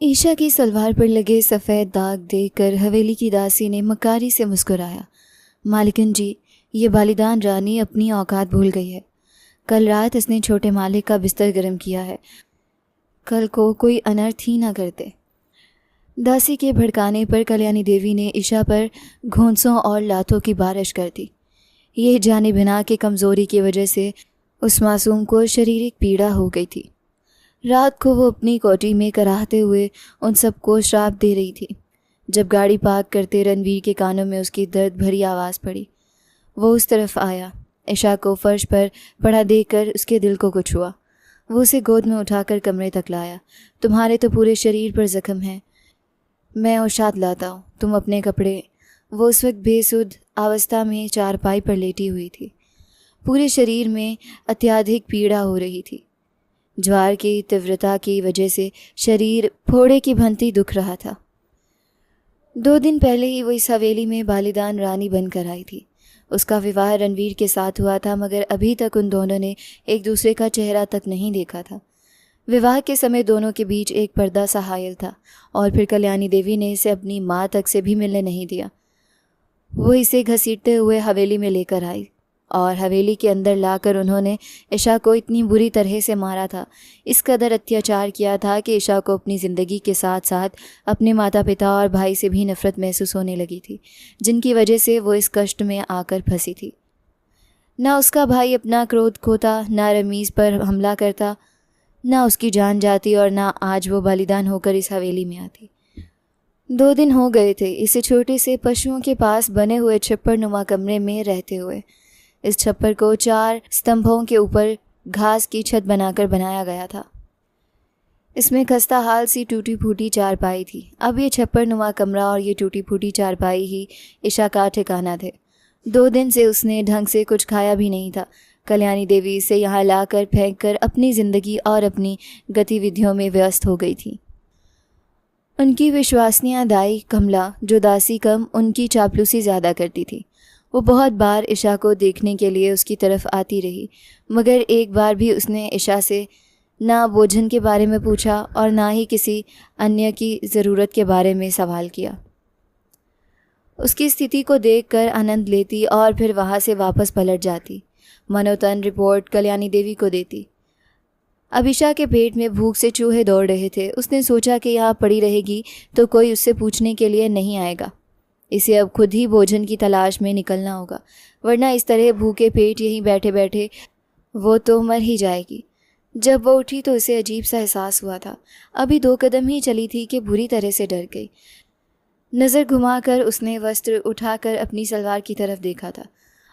ईशा की सलवार पर लगे सफ़ेद दाग देखकर हवेली की दासी ने मकारी से मुस्कुराया। मालिकन जी, ये बालिदान रानी अपनी औकात भूल गई है। कल रात इसने छोटे मालिक का बिस्तर गर्म किया है। कल को कोई अनर्थ ही ना करते। दासी के भड़काने पर कल्याणी देवी ने ईशा पर घूंसों और लातों की बारिश कर दी। यह जाने बिना की कमज़ोरी की वजह से उस मासूम को शारीरिक पीड़ा हो गई थी। रात को वो अपनी कोठी में कराहते हुए उन सबको श्राप दे रही थी। जब गाड़ी पार्क करते रणवीर के कानों में उसकी दर्द भरी आवाज़ पड़ी। वो उस तरफ आया। ईशा को फर्श पर पड़ा देखकर उसके दिल को कुछ हुआ। वो उसे गोद में उठाकर कमरे तक लाया। तुम्हारे तो पूरे शरीर पर जख्म है, मैं औषाध लाता हूँ, तुम अपने कपड़े। वो उस वक्त बेसुध अवस्था में चारपाई पर लेटी हुई थी। पूरे शरीर में अत्यधिक पीड़ा हो रही थी। ज्वार की तीव्रता की वजह से शरीर फोड़े की भंती दुख रहा था। 2 दिन पहले ही वो इस हवेली में बालिदान रानी बनकर आई थी। उसका विवाह रणवीर के साथ हुआ था, मगर अभी तक उन दोनों ने एक दूसरे का चेहरा तक नहीं देखा था। विवाह के समय दोनों के बीच एक पर्दा सा हायल था, और फिर कल्याणी देवी ने इसे अपनी माँ तक से भी मिलने नहीं दिया। वो इसे घसीटते हुए हवेली में लेकर आई और हवेली के अंदर लाकर उन्होंने ईशा को इतनी बुरी तरह से मारा था, इस कदर अत्याचार किया था कि ईशा को अपनी ज़िंदगी के साथ साथ अपने माता पिता और भाई से भी नफ़रत महसूस होने लगी थी, जिनकी वजह से वो इस कष्ट में आकर फंसी थी। ना उसका भाई अपना क्रोध खोता, ना रमीज़ पर हमला करता, ना उसकी जान जाती, और ना आज वो बलिदान होकर इस हवेली में आती। 2 दिन हो गए थे इसे छोटे से पशुओं के पास बने हुए छप्पर नुमा कमरे में रहते हुए। इस छप्पर को 4 स्तंभों के ऊपर घास की छत बनाकर बनाया गया था। इसमें खस्ता हाल सी टूटी फूटी चारपाई थी। अब ये छप्पर नुमा कमरा और ये टूटी फूटी चारपाई ही ईशा का ठिकाना थे। 2 दिन से उसने ढंग से कुछ खाया भी नहीं था। कल्याणी देवी इसे यहाँ लाकर फेंक कर अपनी ज़िंदगी और अपनी गतिविधियों में व्यस्त हो गई थी। उनकी विश्वसनीय दाई कमला, जो दासी कम उनकी चापलूसी ज़्यादा करती थी, वो बहुत बार ईशा को देखने के लिए उसकी तरफ आती रही, मगर एक बार भी उसने ईशा से ना भोजन के बारे में पूछा और ना ही किसी अन्य की ज़रूरत के बारे में सवाल किया। उसकी स्थिति को देखकर आनंद लेती और फिर वहाँ से वापस पलट जाती। मनोतन रिपोर्ट कल्याणी देवी को देती। अब ईशा के पेट में भूख से चूहे दौड़ रहे थे। उसने सोचा कि यहाँ पड़ी रहेगी तो कोई उससे पूछने के लिए नहीं आएगा। इसे अब खुद ही भोजन की तलाश में निकलना होगा, वरना इस तरह भूखे पेट यहीं बैठे बैठे वो तो मर ही जाएगी। जब वो उठी तो उसे अजीब सा एहसास हुआ था। अभी 2 कदम ही चली थी कि बुरी तरह से डर गई। नज़र घुमाकर उसने वस्त्र उठाकर अपनी सलवार की तरफ देखा था।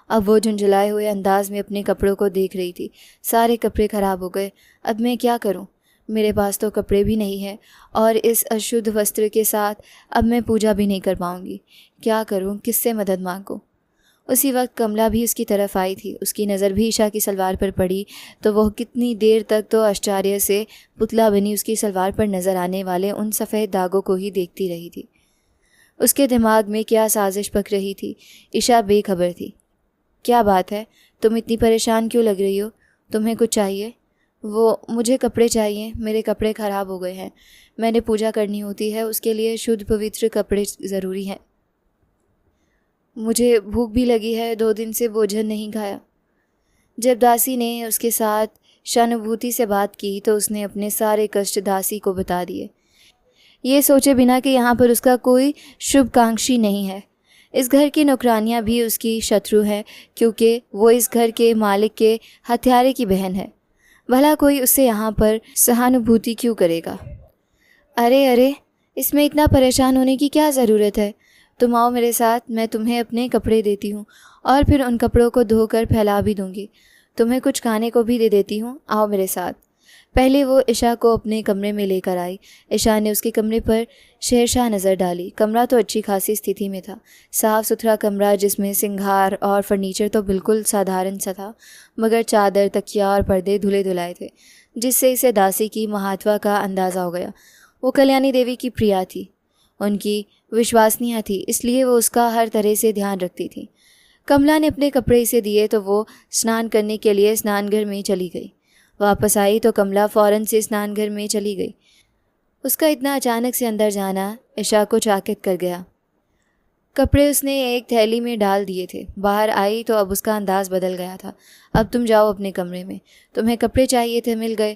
अब वो झुंझलाए हुए अंदाज में अपने कपड़ों को देख रही थी। सारे कपड़े ख़राब हो गए। अब मैं क्या करूं? मेरे पास तो कपड़े भी नहीं हैं, और इस अशुद्ध वस्त्र के साथ अब मैं पूजा भी नहीं कर पाऊंगी। क्या करूं? किससे मदद मांगूं? उसी वक्त कमला भी उसकी तरफ आई थी। उसकी नज़र भी ईशा की सलवार पर पड़ी तो वह कितनी देर तक तो आश्चर्य से पुतला बनी उसकी सलवार पर नज़र आने वाले उन सफ़ेद दागों को ही देखती रही थी। उसके दिमाग में क्या साजिश पक रही थी, ईशा बेखबर थी। क्या बात है, तुम इतनी परेशान क्यों लग रही हो? तुम्हें कुछ चाहिए? मुझे कपड़े चाहिए, मेरे कपड़े ख़राब हो गए हैं। मैंने पूजा करनी होती है, उसके लिए शुद्ध पवित्र कपड़े ज़रूरी हैं। मुझे भूख भी लगी है, 2 दिन से भोजन नहीं खाया। जब दासी ने उसके साथ सहानुभूति से बात की तो उसने अपने सारे कष्ट दासी को बता दिए, ये सोचे बिना कि यहाँ पर उसका कोई शुभकांक्षी नहीं है। इस घर की नौकरानियाँ भी उसकी शत्रु हैं, क्योंकि वो इस घर के मालिक के हत्यारे की बहन है। भला कोई उससे यहाँ पर सहानुभूति क्यों करेगा? अरे अरे, इसमें इतना परेशान होने की क्या ज़रूरत है? तुम आओ मेरे साथ, मैं तुम्हें अपने कपड़े देती हूँ और फिर उन कपड़ों को धोकर फैला भी दूँगी। तुम्हें कुछ खाने को भी दे देती हूँ, आओ मेरे साथ। पहले वो ईशा को अपने कमरे में लेकर आई। ईशा ने उसके कमरे पर शहरशाह नज़र डाली। कमरा तो अच्छी खासी स्थिति में था। साफ़ सुथरा कमरा जिसमें सिंगार और फर्नीचर तो बिल्कुल साधारण सा था, मगर चादर, तकिया और पर्दे धुले धुलाए थे, जिससे इसे दासी की महात्वा का अंदाज़ा हो गया। वो कल्याणी देवी की प्रिया थी, उनकी विश्वसनीय थी, इसलिए वो उसका हर तरह से ध्यान रखती थी। कमला ने अपने कपड़े इसे दिए तो वो स्नान करने के लिए स्नानघर में चली गई। वापस आई तो कमला फ़ौरन से स्नानघर में चली गई। उसका इतना अचानक से अंदर जाना ईशा को चकित कर गया। कपड़े उसने एक थैली में डाल दिए थे। बाहर आई तो अब उसका अंदाज़ बदल गया था। अब तुम जाओ अपने कमरे में, तुम्हें कपड़े चाहिए थे, मिल गए।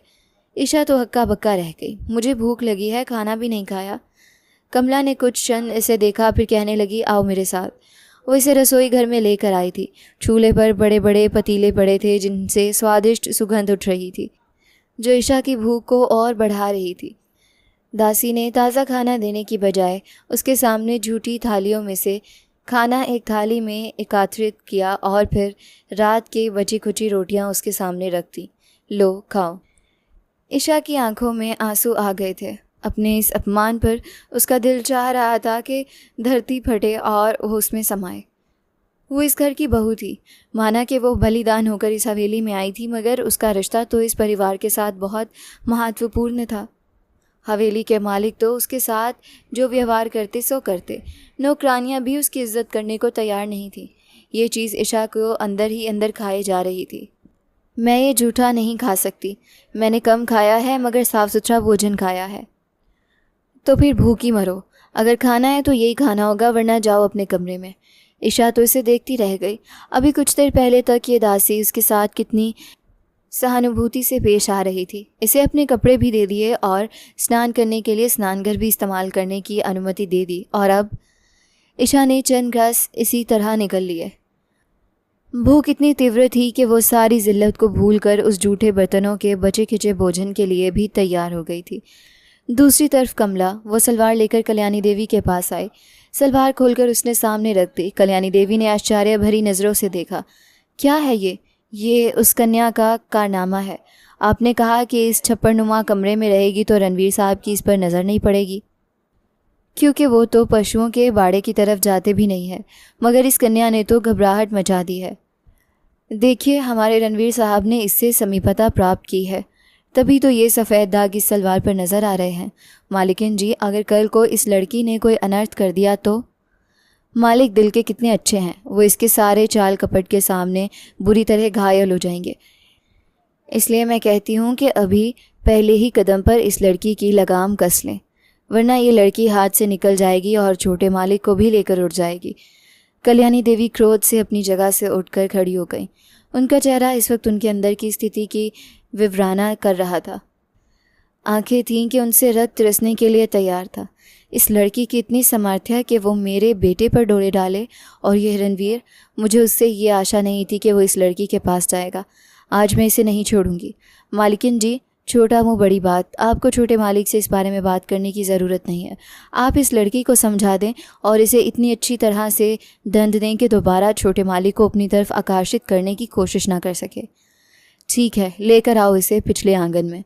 ईशा तो हक्का बक्का रह गई। मुझे भूख लगी है, खाना भी नहीं खाया। कमला ने कुछ क्षण इसे देखा, फिर कहने लगी, आओ मेरे साथ। वो इसे रसोई घर में लेकर आई थी। चूल्हे पर बड़े बड़े पतीले पड़े थे जिनसे स्वादिष्ट सुगंध उठ रही थी, जो ईशा की भूख को और बढ़ा रही थी। दासी ने ताज़ा खाना देने की बजाय उसके सामने झूठी थालियों में से खाना एक थाली में एकत्रित किया और फिर रात के बची खुची रोटियां उसके सामने रख दी। लो खाओ। ईशा की आंखों में आंसू आ गए थे। अपने इस अपमान पर उसका दिल चाह रहा था कि धरती फटे और वो उसमें समाए। वो इस घर की बहू थी, माना कि वो बलिदान होकर इस हवेली में आई थी, मगर उसका रिश्ता तो इस परिवार के साथ बहुत महत्वपूर्ण था। हवेली के मालिक तो उसके साथ जो व्यवहार करते सो करते, नौकरानियां भी उसकी इज्जत करने को तैयार नहीं थी। ये चीज़ ईशा को अंदर ही अंदर खाए जा रही थी। मैं ये झूठा नहीं खा सकती, मैंने कम खाया है मगर साफ़ सुथरा भोजन खाया है। तो फिर भूखी मरो, अगर खाना है तो यही खाना होगा, वरना जाओ अपने कमरे में। ईशा तो इसे देखती रह गई। अभी कुछ देर पहले तक ये दासी उसके साथ कितनी सहानुभूति से पेश आ रही थी। इसे अपने कपड़े भी दे दिए और स्नान करने के लिए स्नानघर भी इस्तेमाल करने की अनुमति दे दी, और अब ईशा ने चंद ग्रास इसी तरह निकल लिए। भूख इतनी तीव्र थी कि वो सारी जिल्लत को भूलकर उस जूठे बर्तनों के बचे खिंचे भोजन के लिए भी तैयार हो गई थी। दूसरी तरफ कमला, वो सलवार लेकर कल्याणी देवी के पास आई। सलवार खोलकर उसने सामने रख दी। कल्याणी देवी ने आश्चर्य भरी नज़रों से देखा। क्या है ये उस कन्या का कारनामा है। आपने कहा कि इस छप्परनुमा कमरे में रहेगी तो रणवीर साहब की इस पर नज़र नहीं पड़ेगी, क्योंकि वो तो पशुओं के बाड़े की तरफ जाते भी नहीं है, मगर इस कन्या ने तो घबराहट मचा दी है। देखिए, हमारे रणवीर साहब ने इससे समीपता प्राप्त की है, तभी तो ये सफ़ेद दाग इस सलवार पर नज़र आ रहे हैं। मालिकिन जी, अगर कल को इस लड़की ने कोई अनर्थ कर दिया तो? मालिक दिल के कितने अच्छे हैं, वो इसके सारे चाल कपट के सामने बुरी तरह घायल हो जाएंगे। इसलिए मैं कहती हूँ कि अभी पहले ही कदम पर इस लड़की की लगाम कस लें, वरना ये लड़की हाथ से निकल जाएगी और छोटे मालिक को भी लेकर उठ जाएगी। कल्याणी देवी क्रोध से अपनी जगह से उठकर खड़ी हो गई। उनका चेहरा इस वक्त उनके अंदर की स्थिति की विवरणा कर रहा था। आंखें थीं कि उनसे रक्त रिसने के लिए तैयार था। इस लड़की की इतनी सामर्थ्य कि वो मेरे बेटे पर डोरे डाले, और यह रणवीर, मुझे उससे ये आशा नहीं थी कि वो इस लड़की के पास जाएगा। आज मैं इसे नहीं छोड़ूंगी। मालिकिन जी, छोटा मुँह बड़ी बात, आपको छोटे मालिक से इस बारे में बात करने की ज़रूरत नहीं है। आप इस लड़की को समझा दें और इसे इतनी अच्छी तरह से दंड दें कि दोबारा छोटे मालिक को अपनी तरफ आकर्षित करने की कोशिश ना कर सके। ठीक है, लेकर आओ इसे पिछले आंगन में।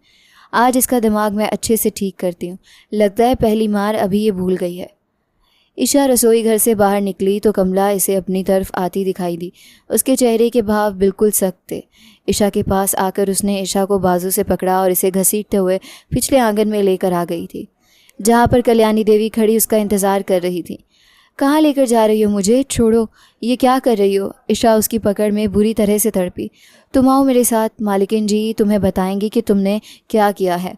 आज इसका दिमाग मैं अच्छे से ठीक करती हूँ। लगता है पहली मार अभी ये भूल गई है। ईशा रसोई घर से बाहर निकली तो कमला इसे अपनी तरफ आती दिखाई दी। उसके चेहरे के भाव बिल्कुल सख्त थे। ईशा के पास आकर उसने ईशा को बाजू से पकड़ा और इसे घसीटते हुए पिछले आंगन में लेकर आ गई थी, जहाँ पर कल्याणी देवी खड़ी उसका इंतज़ार कर रही थी। कहाँ लेकर जा रही हो मुझे? छोड़ो, ये क्या कर रही हो? ईशा उसकी पकड़ में बुरी तरह से तड़पी। तुम आओ मेरे साथ, मालिकिन जी तुम्हें बताएंगी कि तुमने क्या किया है।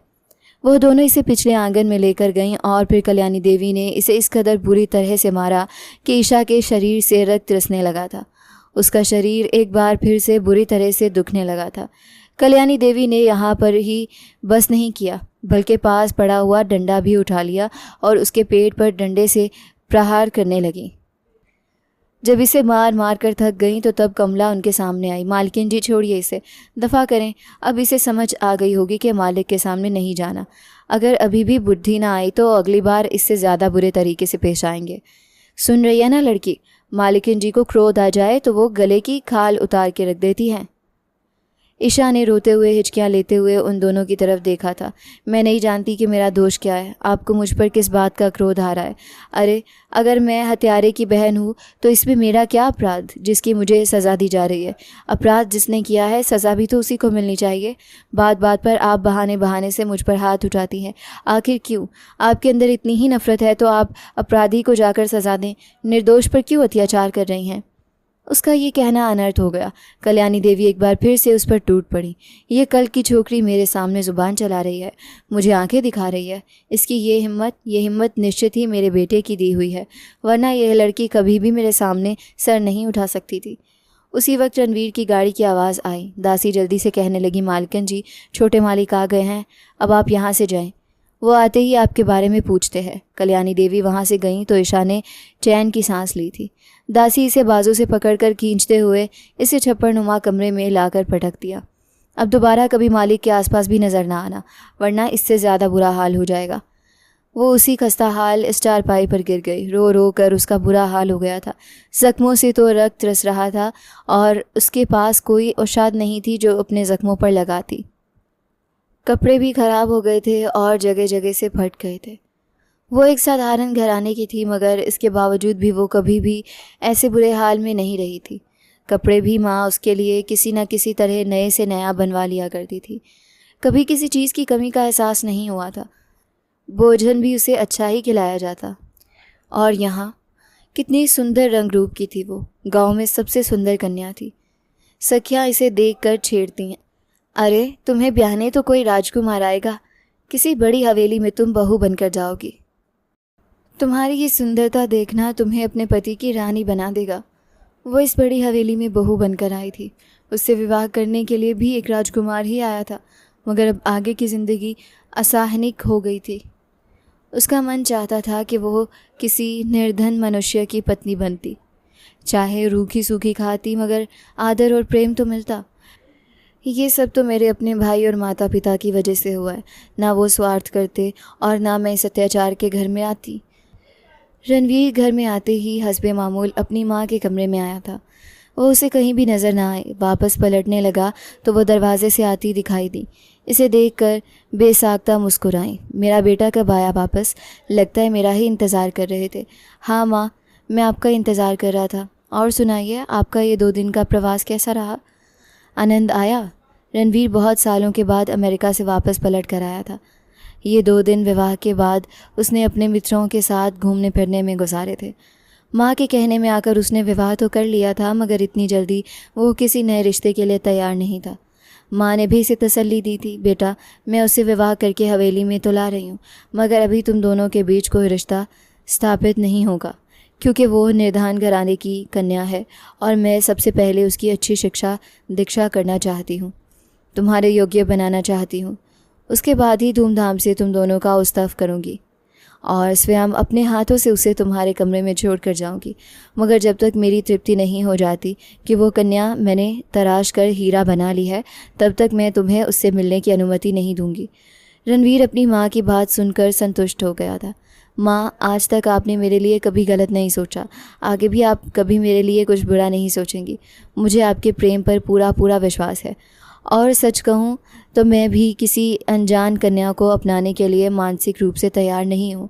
वह दोनों इसे पिछले आंगन में लेकर गईं और फिर कल्याणी देवी ने इसे इस कदर बुरी तरह से मारा कि ईशा के शरीर से रक्त रिसने लगा था। उसका शरीर एक बार फिर से बुरी तरह से दुखने लगा था। कल्याणी देवी ने यहाँ पर ही बस नहीं किया, बल्कि पास पड़ा हुआ डंडा भी उठा लिया और उसके पेट पर डंडे से प्रहार करने लगी। जब इसे मार मार कर थक गई तो तब कमला उनके सामने आई। मालकिन जी छोड़िए इसे, दफ़ा करें। अब इसे समझ आ गई होगी कि मालिक के सामने नहीं जाना। अगर अभी भी बुद्धि ना आई तो अगली बार इससे ज़्यादा बुरे तरीके से पेश आएंगे। सुन रही है ना लड़की? मालिकिन जी को क्रोध आ जाए तो वो गले की खाल उतार के रख देती हैं। ईशा ने रोते हुए हिचकियाँ लेते हुए उन दोनों की तरफ देखा था। मैं नहीं जानती कि मेरा दोष क्या है, आपको मुझ पर किस बात का क्रोध आ रहा है। अरे अगर मैं हत्यारे की बहन हूँ तो इसमें मेरा क्या अपराध जिसकी मुझे सज़ा दी जा रही है? अपराध जिसने किया है सज़ा भी तो उसी को मिलनी चाहिए। बात बात पर आप बहाने बहाने से मुझ पर हाथ उठाती हैं। आखिर क्यों? आपके अंदर इतनी ही नफ़रत है तो आप अपराधी को जाकर सज़ा दें। निर्दोष पर क्यों अत्याचार कर रही हैं? उसका ये कहना अनर्थ हो गया। कल्याणी देवी एक बार फिर से उस पर टूट पड़ी। ये कल की छोकरी मेरे सामने ज़ुबान चला रही है, मुझे आंखें दिखा रही है। इसकी ये हिम्मत निश्चित ही मेरे बेटे की दी हुई है, वरना यह लड़की कभी भी मेरे सामने सर नहीं उठा सकती थी। उसी वक्त रणवीर की गाड़ी की आवाज़ आई। दासी जल्दी से कहने लगी, मालकिन जी, छोटे मालिक आ गए हैं, अब आप यहाँ से जाएं। वो आते ही आपके बारे में पूछते हैं। कल्याणी देवी वहाँ से गईं तो ईशा ने चैन की सांस ली थी। दासी इसे बाजू से पकड़कर खींचते हुए इसे छप्परनुमा कमरे में लाकर पटक दिया। अब दोबारा कभी मालिक के आसपास भी नज़र ना आना, वरना इससे ज़्यादा बुरा हाल हो जाएगा। वो उसी खस्ता हाल इस चारपाई पर गिर गई। रो रो कर उसका बुरा हाल हो गया था। ज़ख्मों से तो रक्त रस रहा था और उसके पास कोई औषध नहीं थी जो अपने ज़ख्मों पर लगाती। कपड़े भी ख़राब हो गए थे और जगह जगह से फट गए थे। वो एक साधारण घराने की थी, मगर इसके बावजूद भी वो कभी भी ऐसे बुरे हाल में नहीं रही थी। कपड़े भी माँ उसके लिए किसी न किसी तरह नए से नया बनवा लिया करती थी। कभी किसी चीज़ की कमी का एहसास नहीं हुआ था। भोजन भी उसे अच्छा ही खिलाया जाता। और यहाँ कितनी सुंदर रंग रूप की थी वो, गांव में सबसे सुंदर कन्या थी। सखियाँ इसे देख कर छेड़ती हैं, अरे तुम्हें ब्याहने तो कोई राजकुमार आएगा, किसी बड़ी हवेली में तुम बहू बनकर जाओगी। तुम्हारी ये सुंदरता देखना तुम्हें अपने पति की रानी बना देगा। वो इस बड़ी हवेली में बहू बनकर आई थी। उससे विवाह करने के लिए भी एक राजकुमार ही आया था, मगर अब आगे की ज़िंदगी असहनिक हो गई थी। उसका मन चाहता था कि वो किसी निर्धन मनुष्य की पत्नी बनती, चाहे रूखी सूखी खाती, मगर आदर और प्रेम तो मिलता। ये सब तो मेरे अपने भाई और माता पिता की वजह से हुआ है। ना वो स्वार्थ करते और ना मैं इस अत्याचार के घर में आती। रणवीर घर में आते ही हस्बे मामूल अपनी माँ के कमरे में आया था। वो उसे कहीं भी नज़र ना आए। वापस पलटने लगा तो वो दरवाजे से आती दिखाई दी। इसे देखकर बेसाख्ता मुस्कुराई। मेरा बेटा कब आया वापस? लगता है मेरा ही इंतज़ार कर रहे थे। हाँ माँ, मैं आपका इंतज़ार कर रहा था। और सुनाइए, आपका ये 2 दिन का प्रवास कैसा रहा? आनंद आया। रणवीर बहुत सालों के बाद अमेरिका से वापस पलट कर आया था। ये 2 दिन विवाह के बाद उसने अपने मित्रों के साथ घूमने फिरने में गुजारे थे। माँ के कहने में आकर उसने विवाह तो कर लिया था, मगर इतनी जल्दी वो किसी नए रिश्ते के लिए तैयार नहीं था। माँ ने भी इसे तसल्ली दी थी, बेटा मैं उसे विवाह करके हवेली में तो ला रही हूँ, मगर अभी तुम दोनों के बीच कोई रिश्ता स्थापित नहीं होगा, क्योंकि वो निर्धन घराने की कन्या है और मैं सबसे पहले उसकी अच्छी शिक्षा दीक्षा करना चाहती हूँ, तुम्हारे योग्य बनाना चाहती हूँ। उसके बाद ही धूमधाम से तुम दोनों का उस्तव करूँगी और स्वयं अपने हाथों से उसे तुम्हारे कमरे में छोड़ कर जाऊँगी। मगर जब तक मेरी तृप्ति नहीं हो जाती कि वो कन्या मैंने तराश कर हीरा बना ली है, तब तक मैं तुम्हें उससे मिलने की अनुमति नहीं दूँगी। रणवीर अपनी माँ की बात सुनकर संतुष्ट हो गया था। माँ, आज तक आपने मेरे लिए कभी गलत नहीं सोचा, आगे भी आप कभी मेरे लिए कुछ बुरा नहीं सोचेंगी। मुझे आपके प्रेम पर पूरा पूरा विश्वास है। और सच कहूँ तो मैं भी किसी अनजान कन्या को अपनाने के लिए मानसिक रूप से तैयार नहीं हूँ।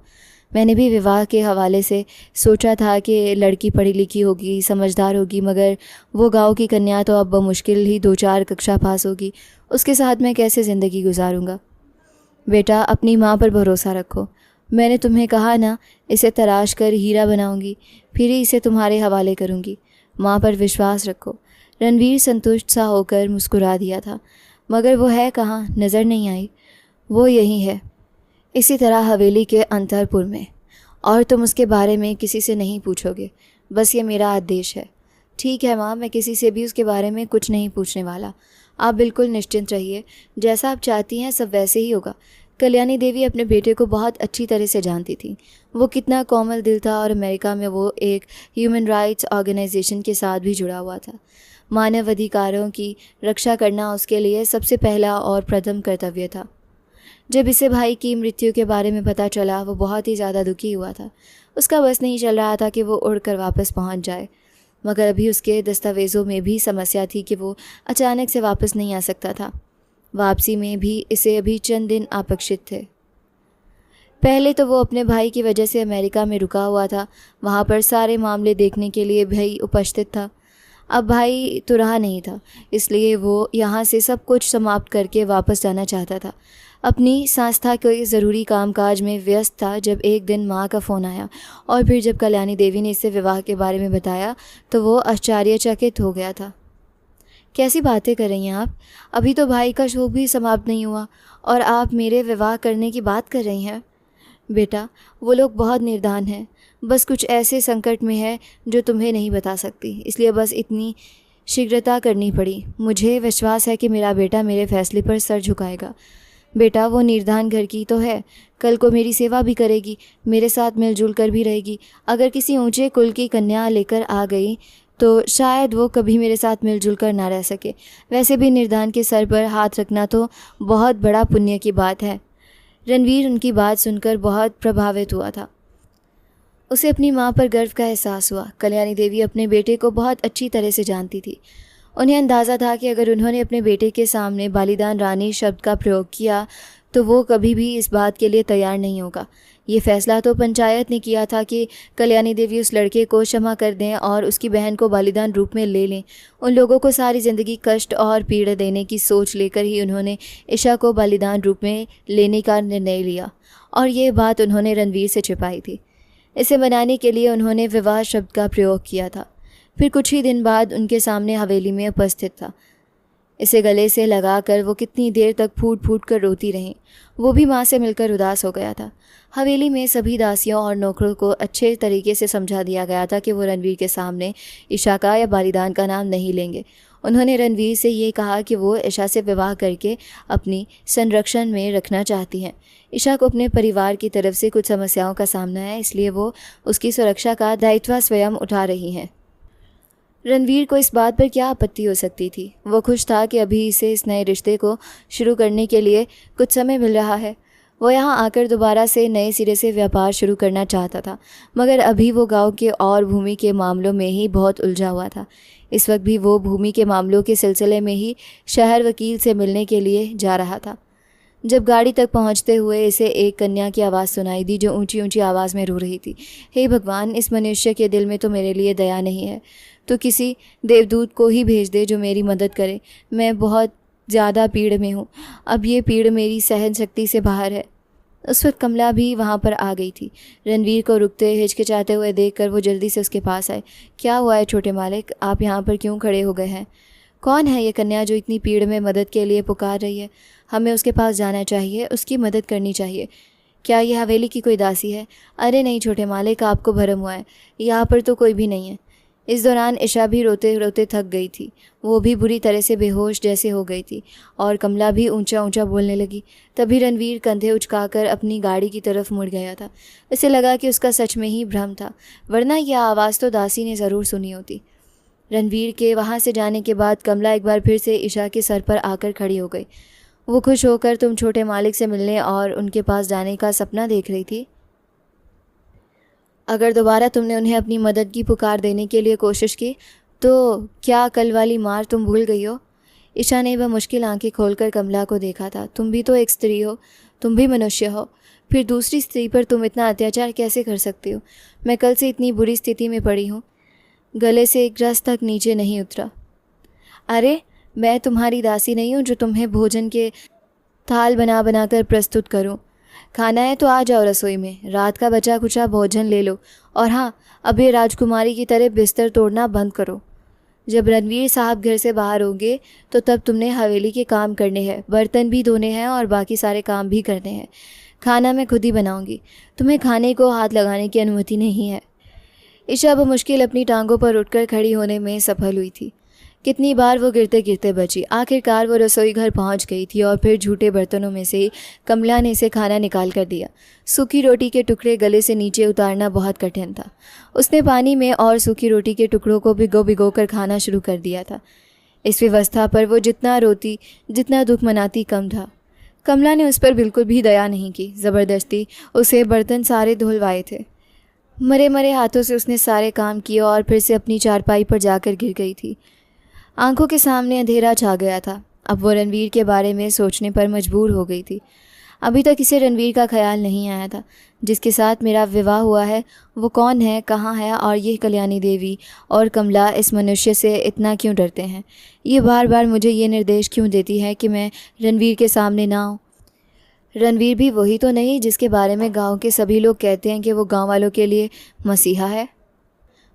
मैंने भी विवाह के हवाले से सोचा था कि लड़की पढ़ी लिखी होगी, समझदार होगी, मगर वो गांव की कन्या तो अब मुश्किल ही 2-4 कक्षा पास होगी। उसके साथ मैं कैसे ज़िंदगी गुजारूँगा? बेटा, अपनी माँ पर भरोसा रखो। मैंने तुम्हें कहा ना, इसे तराश कर हीरा बनाऊँगी, फिर ही इसे तुम्हारे हवाले करूँगी। माँ पर विश्वास रखो। रणवीर संतुष्ट सा होकर मुस्कुरा दिया था, मगर वो है कहाँ, नज़र नहीं आई। वो यहीं है, इसी तरह हवेली के अंतरपुर में, और तुम उसके बारे में किसी से नहीं पूछोगे, बस ये मेरा आदेश है। ठीक है माँ, मैं किसी से भी उसके बारे में कुछ नहीं पूछने वाला। आप बिल्कुल निश्चिंत रहिए, जैसा आप चाहती हैं सब वैसे ही होगा। कल्याणी देवी अपने बेटे को बहुत अच्छी तरह से जानती थी। वो कितना कोमल दिल था और अमेरिका में वो एक ह्यूमन राइट्स ऑर्गेनाइजेशन के साथ भी जुड़ा हुआ था। मानव अधिकारों की रक्षा करना उसके लिए सबसे पहला और प्रथम कर्तव्य था। जब इसे भाई की मृत्यु के बारे में पता चला, वो बहुत ही ज़्यादा दुखी हुआ था। उसका बस नहीं चल रहा था कि वो उड़कर वापस पहुंच जाए, मगर अभी उसके दस्तावेज़ों में भी समस्या थी कि वो अचानक से वापस नहीं आ सकता था। वापसी में भी इसे अभी चंद दिन अपेक्षित थे। पहले तो वो अपने भाई की वजह से अमेरिका में रुका हुआ था। वहाँ पर सारे मामले देखने के लिए भाई उपस्थित था। अब भाई तो रहा नहीं था, इसलिए वो यहाँ से सब कुछ समाप्त करके वापस जाना चाहता था। अपनी संस्था के ज़रूरी कामकाज में व्यस्त था जब एक दिन माँ का फ़ोन आया और फिर जब कल्याणी देवी ने इससे विवाह के बारे में बताया तो वो आश्चर्यचकित हो गया था। कैसी बातें कर रही हैं आप? अभी तो भाई का शोक भी समाप्त नहीं हुआ और आप मेरे विवाह करने की बात कर रही हैं? बेटा, वो लोग बहुत निर्धन हैं, बस कुछ ऐसे संकट में है जो तुम्हें नहीं बता सकती, इसलिए बस इतनी शीघ्रता करनी पड़ी। मुझे विश्वास है कि मेरा बेटा मेरे फैसले पर सर झुकाएगा। बेटा, वो निर्धन घर की तो है, कल को मेरी सेवा भी करेगी, मेरे साथ मिलजुल कर भी रहेगी। अगर किसी ऊंचे कुल की कन्या लेकर आ गई तो शायद वो कभी मेरे साथ मिलजुल कर ना रह सके। वैसे भी निर्धन के सर पर हाथ रखना तो बहुत बड़ा पुण्य की बात है। रणवीर उनकी बात सुनकर बहुत प्रभावित हुआ था। उसे अपनी माँ पर गर्व का एहसास हुआ। कल्याणी देवी अपने बेटे को बहुत अच्छी तरह से जानती थी। उन्हें अंदाज़ा था कि अगर उन्होंने अपने बेटे के सामने बालिदान रानी शब्द का प्रयोग किया तो वो कभी भी इस बात के लिए तैयार नहीं होगा। ये फैसला तो पंचायत ने किया था कि कल्याणी देवी उस लड़के को क्षमा कर दें और उसकी बहन को बालिदान रूप में ले लें। उन लोगों को सारी ज़िंदगी कष्ट और पीड़ा देने की सोच लेकर ही उन्होंने ईशा को बालिदान रूप में लेने का निर्णय लिया और ये बात उन्होंने रणवीर से छिपाई थी। इसे मनाने के लिए उन्होंने विवाह शब्द का प्रयोग किया था। फिर कुछ ही दिन बाद उनके सामने हवेली में उपस्थित था। इसे गले से लगाकर वो कितनी देर तक फूट फूट कर रोती रहीं। वो भी माँ से मिलकर उदास हो गया था। हवेली में सभी दासियों और नौकरों को अच्छे तरीके से समझा दिया गया था कि वो रणवीर के सामने ईशा का या बालिदान का नाम नहीं लेंगे। उन्होंने रणवीर से ये कहा कि वो ईशा से विवाह करके अपनी संरक्षण में रखना चाहती हैं। ईशा को अपने परिवार की तरफ से कुछ समस्याओं का सामना है, इसलिए वो उसकी सुरक्षा का दायित्व स्वयं उठा रही हैं। रणवीर को इस बात पर क्या आपत्ति हो सकती थी? वो खुश था कि अभी इसे इस नए रिश्ते को शुरू करने के लिए कुछ समय मिल रहा है। वो यहाँ आकर दोबारा से नए सिरे से व्यापार शुरू करना चाहता था, मगर अभी वो गांव के और भूमि के मामलों में ही बहुत उलझा हुआ था। इस वक्त भी वो भूमि के मामलों के सिलसिले में ही शहर वकील से मिलने के लिए जा रहा था। जब गाड़ी तक पहुंचते हुए इसे एक कन्या की आवाज़ सुनाई दी जो ऊंची ऊंची आवाज़ में रो रही थी। हे भगवान, इस मनुष्य के दिल में तो मेरे लिए दया नहीं है, तो किसी देवदूत को ही भेज दे जो मेरी मदद करे। मैं बहुत ज़्यादा पीड़ में हूँ, अब ये पीड़ मेरी सहन शक्ति से बाहर है। उस वक्त कमला भी वहाँ पर आ गई थी। रणवीर को रुकते हिचकिचाते हुए देखकर वो जल्दी से उसके पास आए। क्या हुआ है छोटे मालिक, आप यहाँ पर क्यों खड़े हो गए हैं? कौन है ये कन्या जो इतनी पीड़ में मदद के लिए पुकार रही है? हमें उसके पास जाना चाहिए, उसकी मदद करनी चाहिए। क्या ये हवेली की कोई दासी है? अरे नहीं छोटे मालिक, आपको भरम हुआ है, यहाँ पर तो कोई भी नहीं है। इस दौरान ईशा भी रोते रोते थक गई थी। वो भी बुरी तरह से बेहोश जैसे हो गई थी और कमला भी ऊंचा ऊंचा बोलने लगी। तभी रणवीर कंधे उचकाकर अपनी गाड़ी की तरफ मुड़ गया था। उसे लगा कि उसका सच में ही भ्रम था, वरना यह आवाज़ तो दासी ने ज़रूर सुनी होती। रणवीर के वहाँ से जाने के बाद कमला एक बार फिर से ईशा के सर पर आकर खड़ी हो गई। वो खुश होकर तुम छोटे मालिक से मिलने और उनके पास जाने का सपना देख रही थी। अगर दोबारा तुमने उन्हें अपनी मदद की पुकार देने के लिए कोशिश की तो क्या कल वाली मार तुम भूल गई हो? ईशा ने वह मुश्किल आंखें खोलकर कमला को देखा था। तुम भी तो एक स्त्री हो, तुम भी मनुष्य हो, फिर दूसरी स्त्री पर तुम इतना अत्याचार कैसे कर सकती हो? मैं कल से इतनी बुरी स्थिति में पड़ी हूँ, गले से एक रस तक नीचे नहीं उतरा। अरे मैं तुम्हारी दासी नहीं हूँ जो तुम्हें भोजन के थाल बना बना कर प्रस्तुत करूँ। खाना है तो आ जाओ रसोई में, रात का बचा खुचा भोजन ले लो, और हाँ, अब ये राजकुमारी की तरह बिस्तर तोड़ना बंद करो। जब रणवीर साहब घर से बाहर होंगे तो तब तुमने हवेली के काम करने हैं, बर्तन भी धोने हैं और बाकी सारे काम भी करने हैं। खाना मैं खुद ही बनाऊंगी, तुम्हें खाने को हाथ लगाने की अनुमति नहीं है। ईशा बमुश्किल अपनी टांगों पर उठकर खड़ी होने में सफल हुई थी। कितनी बार वो गिरते गिरते बची। आखिरकार वो रसोई घर पहुंच गई थी और फिर झूठे बर्तनों में से कमला ने इसे खाना निकाल कर दिया। सूखी रोटी के टुकड़े गले से नीचे उतारना बहुत कठिन था। उसने पानी में और सूखी रोटी के टुकड़ों को भिगो भिगो कर खाना शुरू कर दिया था। इस व्यवस्था पर वो जितना रोती, जितना दुख मनाती कम था। कमला ने उस पर बिल्कुल भी दया नहीं की। ज़बरदस्ती उसे बर्तन सारे धुलवाए थे। मरे मरे हाथों से उसने सारे काम किए और फिर से अपनी चारपाई पर जाकर गिर गई थी। आंखों के सामने अंधेरा छा गया था। अब वो रणवीर के बारे में सोचने पर मजबूर हो गई थी। अभी तक इसे रणवीर का ख्याल नहीं आया था। जिसके साथ मेरा विवाह हुआ है वो कौन है, कहाँ है, और ये कल्याणी देवी और कमला इस मनुष्य से इतना क्यों डरते हैं? ये बार बार मुझे ये निर्देश क्यों देती है कि मैं रणवीर के सामने ना आऊँ? रणवीर भी वही तो नहीं जिसके बारे में गांव के सभी लोग कहते हैं कि वो गांव वालों के लिए मसीहा है,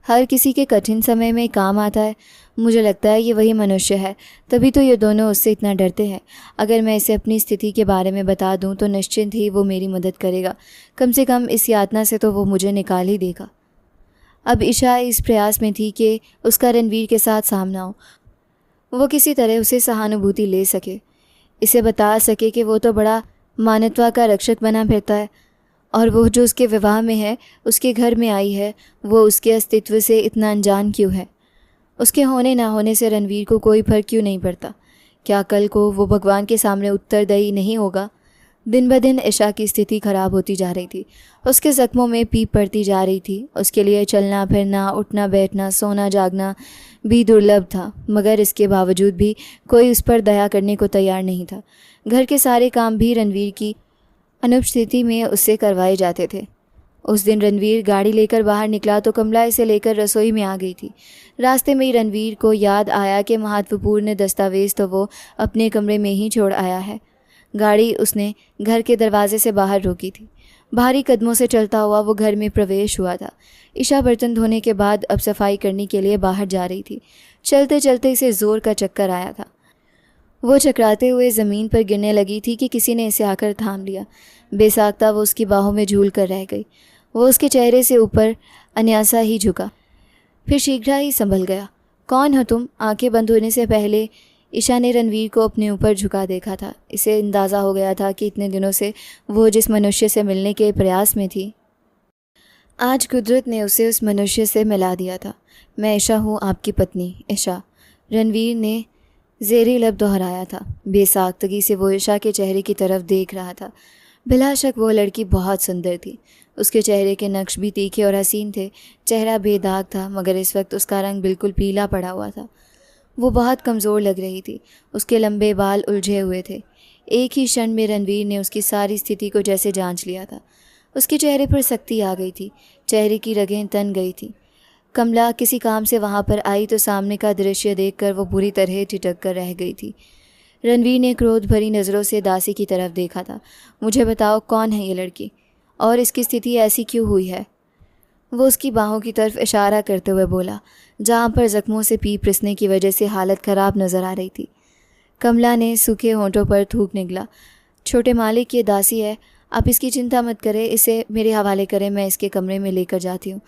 हर किसी के कठिन समय में काम आता है। मुझे लगता है ये वही मनुष्य है, तभी तो ये दोनों उससे इतना डरते हैं। अगर मैं इसे अपनी स्थिति के बारे में बता दूं तो निश्चिंत ही वो मेरी मदद करेगा, कम से कम इस यातना से तो वो मुझे निकाल ही देगा। अब ईशा इस प्रयास में थी कि उसका रणवीर के साथ सामना हो, वो किसी तरह उसे सहानुभूति ले सके, इसे बता सके कि वो तो बड़ा मानवता का रक्षक बना फिरता है और वो जो उसके विवाह में है, उसके घर में आई है, वो उसके अस्तित्व से इतना अनजान क्यों है। उसके होने ना होने से रणवीर को कोई फर्क क्यों नहीं पड़ता। क्या कल को वो भगवान के सामने उत्तरदायी नहीं होगा। दिन ब दिन ईशा की स्थिति खराब होती जा रही थी, उसके जख्मों में पीप पड़ती जा रही थी। उसके लिए चलना फिरना, उठना बैठना, सोना जागना भी दुर्लभ था, मगर इसके बावजूद भी कोई उस पर दया करने को तैयार नहीं था। घर के सारे काम भी रणवीर की अनुपस्थिति में उससे करवाए जाते थे। उस दिन रणवीर गाड़ी लेकर बाहर निकला तो कमला इसे लेकर रसोई में आ गई थी। रास्ते में ही रणवीर को याद आया कि महत्वपूर्ण दस्तावेज तो वो अपने कमरे में ही छोड़ आया है। गाड़ी उसने घर के दरवाजे से बाहर रोकी थी। भारी कदमों से चलता हुआ वो घर में प्रवेश हुआ था। ईशा बर्तन धोने के बाद अब सफाई करने के लिए बाहर जा रही थी। चलते चलते इसे ज़ोर का चक्कर आया था। वो चकराते हुए ज़मीन पर गिरने लगी थी कि किसी ने इसे आकर थाम लिया। बेसाख्ता वो उसकी बाहों में झूल कर रह गई। वो उसके चेहरे से ऊपर अन्यासा ही झुका, फिर शीघ्र ही संभल गया। कौन हो तुम? आंखें बंद होने से पहले ईशा ने रणवीर को अपने ऊपर झुका देखा था। इसे अंदाज़ा हो गया था कि इतने दिनों से वो जिस मनुष्य से मिलने के प्रयास में थी, आज कुदरत ने उसे उस मनुष्य से मिला दिया था। मैं ईशा हूँ, आपकी पत्नी ईशा, रणवीर ने ज़ेरी लब दोहराया था। बेसाख्तगी से वो ईशा के चेहरे की तरफ देख रहा था। बिला शक वो लड़की बहुत सुंदर थी। उसके चेहरे के नक्श भी तीखे और हसीन थे। चेहरा बेदाग था, मगर इस वक्त उसका रंग बिल्कुल पीला पड़ा हुआ था। वो बहुत कमज़ोर लग रही थी। उसके लंबे बाल उलझे हुए थे। एक ही क्षण में रणवीर ने उसकी सारी स्थिति को जैसे जांच लिया था। उसके चेहरे पर सख्ती आ गई थी, चेहरे की रगें तन गई थी। कमला किसी काम से वहाँ पर आई तो सामने का दृश्य देखकर वो बुरी तरह ठिठक कर रह गई थी। रणवीर ने क्रोध भरी नज़रों से दासी की तरफ देखा था। मुझे बताओ, कौन है ये लड़की और इसकी स्थिति ऐसी क्यों हुई है? वो उसकी बाहों की तरफ इशारा करते हुए बोला, जहाँ पर जख्मों से पीप रिसने की वजह से हालत ख़राब नज़र आ रही थी। कमला ने सूखे होंठों पर थूक निकला। छोटे मालिक ये दासी है, आप इसकी चिंता मत करें, इसे मेरे हवाले करें, मैं इसके कमरे में लेकर जाती हूँ,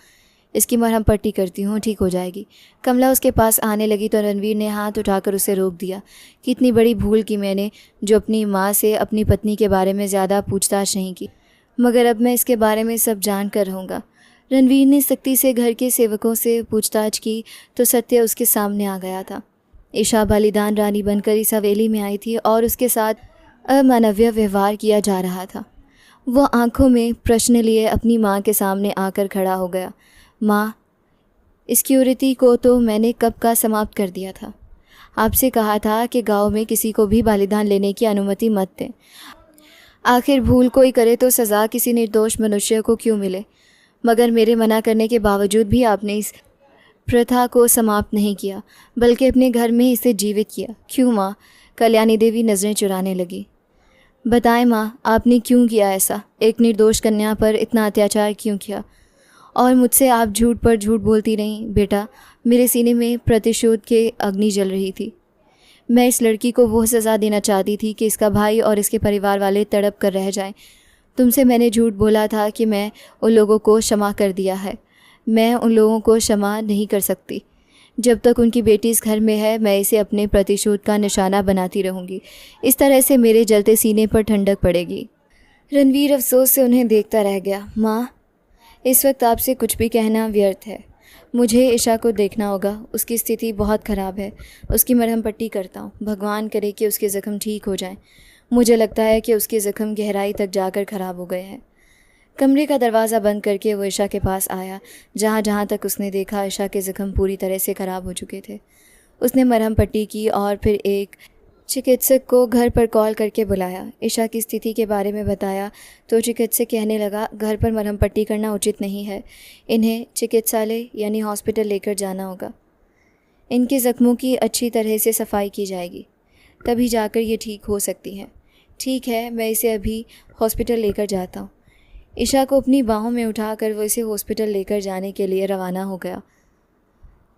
इसकी मरहम पट्टी करती हूँ, ठीक हो जाएगी। कमला उसके पास आने लगी तो रणवीर ने हाथ उठाकर उसे रोक दिया। कितनी बड़ी भूल की मैंने, जो अपनी माँ से अपनी पत्नी के बारे में ज़्यादा पूछताछ नहीं की, मगर अब मैं इसके बारे में सब जान कर रहूँगा। रणवीर ने सख्ती से घर के सेवकों से पूछताछ की तो सत्य उसके सामने आ गया था। ईशा बलिदान रानी बनकर इस हवेली में आई थी और उसके साथ अमानवीय व्यवहार किया जा रहा था। वो आंखों में प्रश्न लिए अपनी माँ के सामने आकर खड़ा हो गया। माँ, इस क्यूरिटी को तो मैंने कब का समाप्त कर दिया था। आपसे कहा था कि गांव में किसी को भी बलिदान लेने की अनुमति मत दें। आखिर भूल कोई करे तो सज़ा किसी निर्दोष मनुष्य को क्यों मिले, मगर मेरे मना करने के बावजूद भी आपने इस प्रथा को समाप्त नहीं किया, बल्कि अपने घर में इसे जीवित किया। क्यों माँ? कल्याणी देवी नज़रें चुराने लगी। बताएं माँ, आपने क्यों किया ऐसा? एक निर्दोष कन्या पर इतना अत्याचार क्यों किया? और मुझसे आप झूठ पर झूठ बोलती रहीं। बेटा, मेरे सीने में प्रतिशोध की अग्नि जल रही थी। मैं इस लड़की को वो सज़ा देना चाहती थी कि इसका भाई और इसके परिवार वाले तड़प कर रह जाएं। तुमसे मैंने झूठ बोला था कि मैं उन लोगों को क्षमा कर दिया है। मैं उन लोगों को क्षमा नहीं कर सकती। जब तक उनकी बेटी इस घर में है, मैं इसे अपने प्रतिशोध का निशाना बनाती रहूँगी। इस तरह से मेरे जलते सीने पर ठंडक पड़ेगी। रणवीर अफसोस से उन्हें देखता रह गया। माँ, इस वक्त आपसे कुछ भी कहना व्यर्थ है। मुझे ईशा को देखना होगा, उसकी स्थिति बहुत ख़राब है। उसकी मरहम पट्टी करता हूँ, भगवान करे कि उसके ज़ख्म ठीक हो जाएं। मुझे लगता है कि उसके ज़ख्म गहराई तक जाकर ख़राब हो गए हैं। कमरे का दरवाज़ा बंद करके वो ईशा के पास आया। जहाँ जहाँ तक उसने देखा, ईशा के ज़ख्म पूरी तरह से ख़राब हो चुके थे। उसने मरहम पट्टी की और फिर एक चिकित्सक को घर पर कॉल करके बुलाया। ईशा की स्थिति के बारे में बताया तो चिकित्सक कहने लगा, घर पर मरहम पट्टी करना उचित नहीं है, इन्हें चिकित्सालय यानी हॉस्पिटल लेकर जाना होगा। इनके ज़ख्मों की अच्छी तरह से सफाई की जाएगी, तभी जाकर ये ठीक हो सकती हैं। ठीक है, मैं इसे अभी हॉस्पिटल लेकर जाता हूँ। ईशा को अपनी बाहों में उठाकर वो इसे हॉस्पिटल लेकर जाने के लिए रवाना हो गया।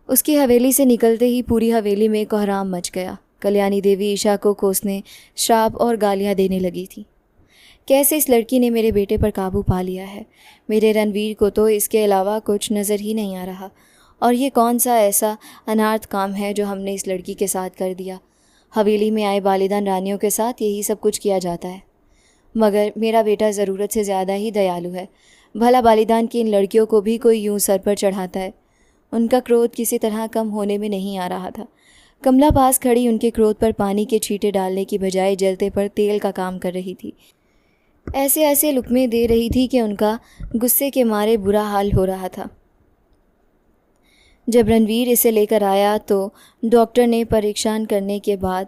उसकी हवेली से निकलते ही पूरी हवेली में कोहराम मच गया। कल्याणी देवी ईशा को कोसने, श्राप और गालियाँ देने लगी थी। कैसे इस लड़की ने मेरे बेटे पर काबू पा लिया है। मेरे रणवीर को तो इसके अलावा कुछ नज़र ही नहीं आ रहा। और ये कौन सा ऐसा अनार्थ काम है जो हमने इस लड़की के साथ कर दिया। हवेली में आए बालिदान रानियों के साथ यही सब कुछ किया जाता है। मगर मेरा बेटा ज़रूरत से ज़्यादा ही दयालु है। भला बालिदान की इन लड़कियों को भी कोई यूं सर पर चढ़ाता है। उनका क्रोध किसी तरह कम होने में नहीं आ रहा था। कमला पास खड़ी उनके क्रोध पर पानी के छींटे डालने की बजाय जलते पर तेल का काम कर रही थी। ऐसे ऐसे लुक़मे दे रही थी कि उनका गुस्से के मारे बुरा हाल हो रहा था। जब रणवीर इसे लेकर आया तो डॉक्टर ने परीक्षण करने के बाद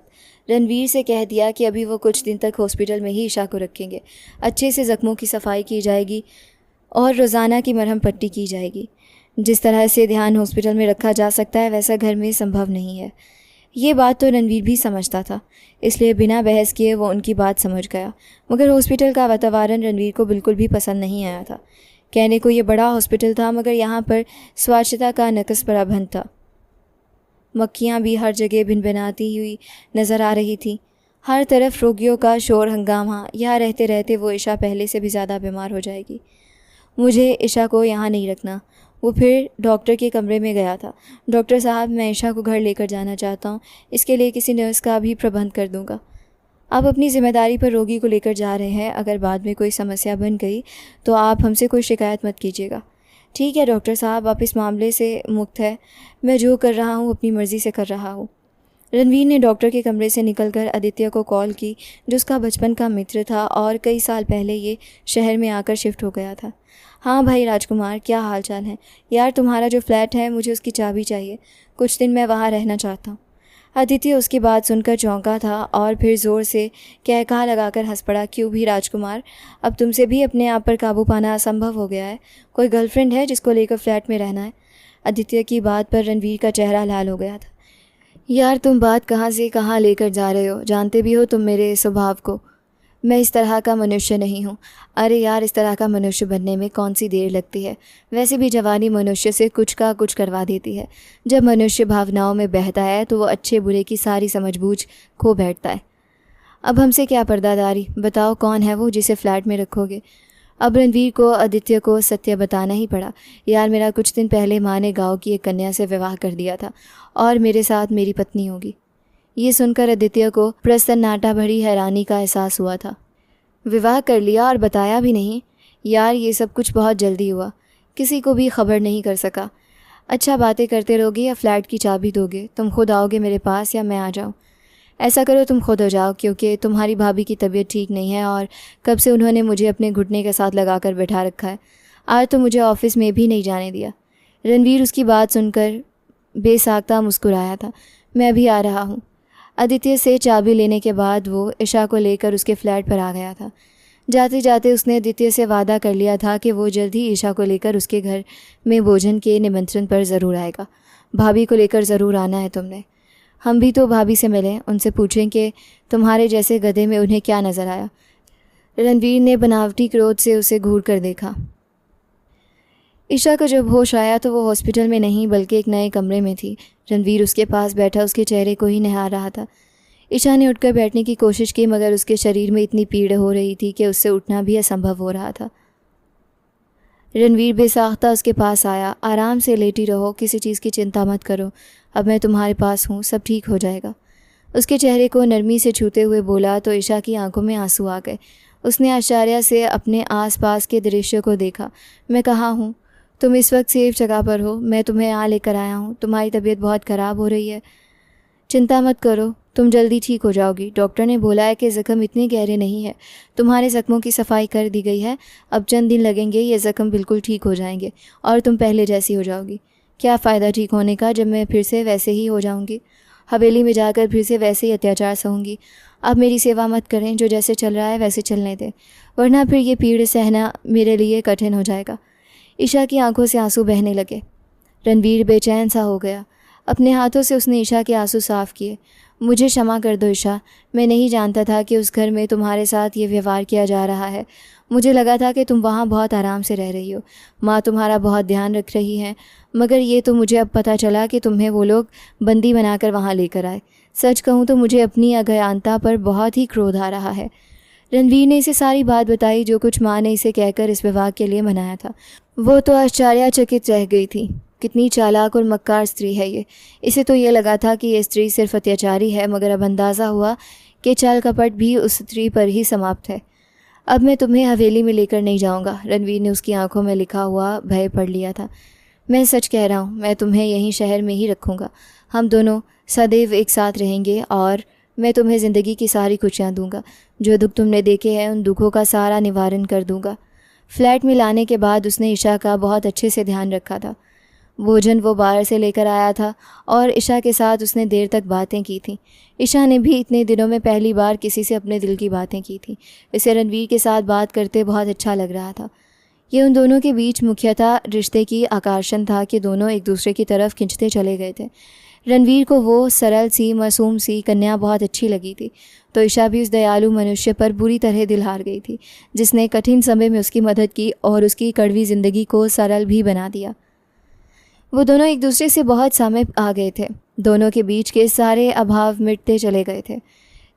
रणवीर से कह दिया कि अभी वो कुछ दिन तक हॉस्पिटल में ही ईशा को रखेंगे। अच्छे से ज़ख्मों की सफाई की जाएगी और रोज़ाना की मरहम पट्टी की जाएगी। जिस तरह से ध्यान हॉस्पिटल में रखा जा सकता है वैसा घर में संभव नहीं है। ये बात तो रणवीर भी समझता था, इसलिए बिना बहस किए वो उनकी बात समझ गया। मगर हॉस्पिटल का वातावरण रणवीर को बिल्कुल भी पसंद नहीं आया था। कहने को ये बड़ा हॉस्पिटल था, मगर यहाँ पर स्वच्छता का नक़्स प्रबंध था। मक्खियाँ भी हर जगह भिनभिनाती हुई नज़र आ रही थी। हर तरफ रोगियों का शोर हंगामा। यहाँ रहते रहते वो ईशा पहले से भी ज़्यादा बीमार हो जाएगी। मुझे ईशा को यहाँ नहीं रखना। वो फिर डॉक्टर के कमरे में गया था। डॉक्टर साहब, मैं ईशा को घर लेकर जाना चाहता हूँ। इसके लिए किसी नर्स का भी प्रबंध कर दूँगा। आप अपनी ज़िम्मेदारी पर रोगी को लेकर जा रहे हैं। अगर बाद में कोई समस्या बन गई तो आप हमसे कोई शिकायत मत कीजिएगा। ठीक है डॉक्टर साहब, आप इस मामले से मुक्त है। मैं जो कर रहा हूँ अपनी मर्ज़ी से कर रहा हूँ। रणवीर ने डॉक्टर के कमरे से निकलकर आदित्य को कॉल की, जो उसका बचपन का मित्र था और कई साल पहले ये शहर में आकर शिफ्ट हो गया था। हाँ भाई राजकुमार, क्या हाल चाल है? यार तुम्हारा जो फ्लैट है, मुझे उसकी चाबी चाहिए। कुछ दिन मैं वहाँ रहना चाहता हूँ। आदित्य उसकी बात सुनकर चौंका था और फिर ज़ोर से कहकहा लगाकर हंस पड़ा। क्यों भी राजकुमार, अब तुमसे भी अपने आप पर काबू पाना असंभव हो गया है? कोई गर्लफ्रेंड है जिसको लेकर फ्लैट में रहना है? आदित्य की बात पर रणवीर का चेहरा लाल हो गया था। यार तुम बात कहाँ से कहाँ लेकर जा रहे हो? जानते भी हो तुम मेरे स्वभाव को। मैं इस तरह का मनुष्य नहीं हूँ। अरे यार, इस तरह का मनुष्य बनने में कौन सी देर लगती है? वैसे भी जवानी मनुष्य से कुछ का कुछ करवा देती है। जब मनुष्य भावनाओं में बहता है तो वो अच्छे बुरे की सारी समझबूझ खो बैठता है। अब हमसे क्या पर्दादारी? बताओ कौन है वो जिसे फ्लैट में रखोगे? अब रणवीर को आदित्य को सत्य बताना ही पड़ा। यार, मेरा कुछ दिन पहले माँ ने गाँव की एक कन्या से विवाह कर दिया था और मेरे साथ मेरी पत्नी होगी। ये सुनकर आदित्य को प्रसन्नता भरी हैरानी का एहसास हुआ था। विवाह कर लिया और बताया भी नहीं? यार, ये सब कुछ बहुत जल्दी हुआ, किसी को भी खबर नहीं कर सका। अच्छा, बातें करते रहोगे या फ्लैट की चाबी दोगे? तुम खुद आओगे मेरे पास या मैं आ जाऊँ? ऐसा करो तुम खुद हो जाओ, क्योंकि तुम्हारी भाभी की तबीयत ठीक नहीं है और कब से उन्होंने मुझे अपने घुटने के साथ लगा कर बैठा रखा है। आज तो मुझे ऑफिस में भी नहीं जाने दिया। रणवीर उसकी बात सुनकर बेसाख्ता मुस्कुराया था। मैं अभी आ रहा हूँ। आदित्य से चाबी लेने के बाद वो ईशा को लेकर उसके फ्लैट पर आ गया था। जाते जाते उसने आदित्य से वादा कर लिया था कि वो जल्द ही ईशा को लेकर उसके घर में भोजन के निमंत्रण पर ज़रूर आएगा। भाभी को लेकर ज़रूर आना है तुमने। हम भी तो भाभी से मिलें, उनसे पूछें कि तुम्हारे जैसे गधे में उन्हें क्या नज़र आया। रणवीर ने बनावटी क्रोध से उसे घूर कर देखा। ईशा को जब होश आया तो वो हॉस्पिटल में नहीं बल्कि एक नए कमरे में थी। रणवीर उसके पास बैठा उसके चेहरे को ही निहार रहा था। ईशा ने उठकर बैठने की कोशिश की, मगर उसके शरीर में इतनी पीड़ हो रही थी कि उससे उठना भी असंभव हो रहा था। रणवीर बेसाख्ता उसके पास आया। आराम से लेटी रहो, किसी चीज़ की चिंता मत करो। अब मैं तुम्हारे पास हूँ, सब ठीक हो जाएगा। उसके चेहरे को नरमी से छूते हुए बोला तो ईशा की आंखों में आंसू आ गए। उसने आश्चर्य से अपने आसपास के दृश्य को देखा। मैं कहाँ हूँ? तुम इस वक्त सेफ जगह पर हो। मैं तुम्हें यहाँ लेकर आया हूँ। तुम्हारी तबीयत बहुत ख़राब हो रही है। चिंता मत करो, तुम जल्दी ठीक हो जाओगी। डॉक्टर ने बोला है कि ज़ख्म इतने गहरे नहीं है। तुम्हारे ज़ख्मों की सफाई कर दी गई है। अब चंद दिन लगेंगे, ये ज़ख्म बिल्कुल ठीक हो जाएंगे और तुम पहले जैसी हो जाओगी। क्या फ़ायदा ठीक होने का जब मैं फिर से वैसे ही हो जाऊँगी? हवेली में जाकर फिर से वैसे ही अत्याचार सहूँगी। अब मेरी सेवा मत करें, जो जैसे चल रहा है वैसे चलने दें, वरना फिर ये पीड़ सहना मेरे लिए कठिन हो जाएगा। ईशा की आंखों से आंसू बहने लगे। रणवीर बेचैन सा हो गया। अपने हाथों से उसने ईशा के आंसू साफ़ किए। मुझे क्षमा कर दो ईशा, मैं नहीं जानता था कि उस घर में तुम्हारे साथ ये व्यवहार किया जा रहा है। मुझे लगा था कि तुम वहाँ बहुत आराम से रह रही हो, माँ तुम्हारा बहुत ध्यान रख रही हैं, मगर ये तो मुझे अब पता चला कि तुम्हें वो लोग बंदी बनाकर वहाँ लेकर आए। सच कहूँ तो मुझे अपनी अज्ञानता पर बहुत ही क्रोध आ रहा है। रणवीर ने इसे सारी बात बताई जो कुछ माँ ने इसे कहकर इस विवाह के लिए मनाया था। वो तो आश्चर्यचकित रह गई थी। कितनी चालाक और मक्कार स्त्री है ये। इसे तो ये लगा था कि ये स्त्री सिर्फ अत्याचारी है, मगर अब अंदाज़ा हुआ कि चाल कपट भी उस स्त्री पर ही समाप्त है। अब मैं तुम्हें हवेली में लेकर नहीं जाऊंगा। रणवीर ने उसकी आंखों में लिखा हुआ भय पढ़ लिया था। मैं सच कह रहा हूँ, मैं तुम्हें यहीं शहर में ही रखूँगा। हम दोनों सदैव एक साथ रहेंगे और मैं तुम्हें ज़िंदगी की सारी खुशियाँ दूंगा। जो दुख तुमने देखे हैं उन दुखों का सारा निवारण कर दूंगा। फ्लैट में लाने के बाद उसने ईशा का बहुत अच्छे से ध्यान रखा था। भोजन वो बाहर से लेकर आया था और ईशा के साथ उसने देर तक बातें की थीं। ईशा ने भी इतने दिनों में पहली बार किसी से अपने दिल की बातें की थी। इसे रणवीर के साथ बात करते बहुत अच्छा लग रहा था। ये उन दोनों के बीच मुख्यतः रिश्ते की आकर्षण था कि दोनों एक दूसरे की तरफ खिंचते चले गए थे। रणवीर को वो सरल सी मासूम सी कन्या बहुत अच्छी लगी थी, तो ईशा भी उस दयालु मनुष्य पर बुरी तरह दिल हार गई थी, जिसने कठिन समय में उसकी मदद की और उसकी कड़वी ज़िंदगी को सरल भी बना दिया। वो दोनों एक दूसरे से बहुत समय आ गए थे। दोनों के बीच के सारे अभाव मिटते चले गए थे।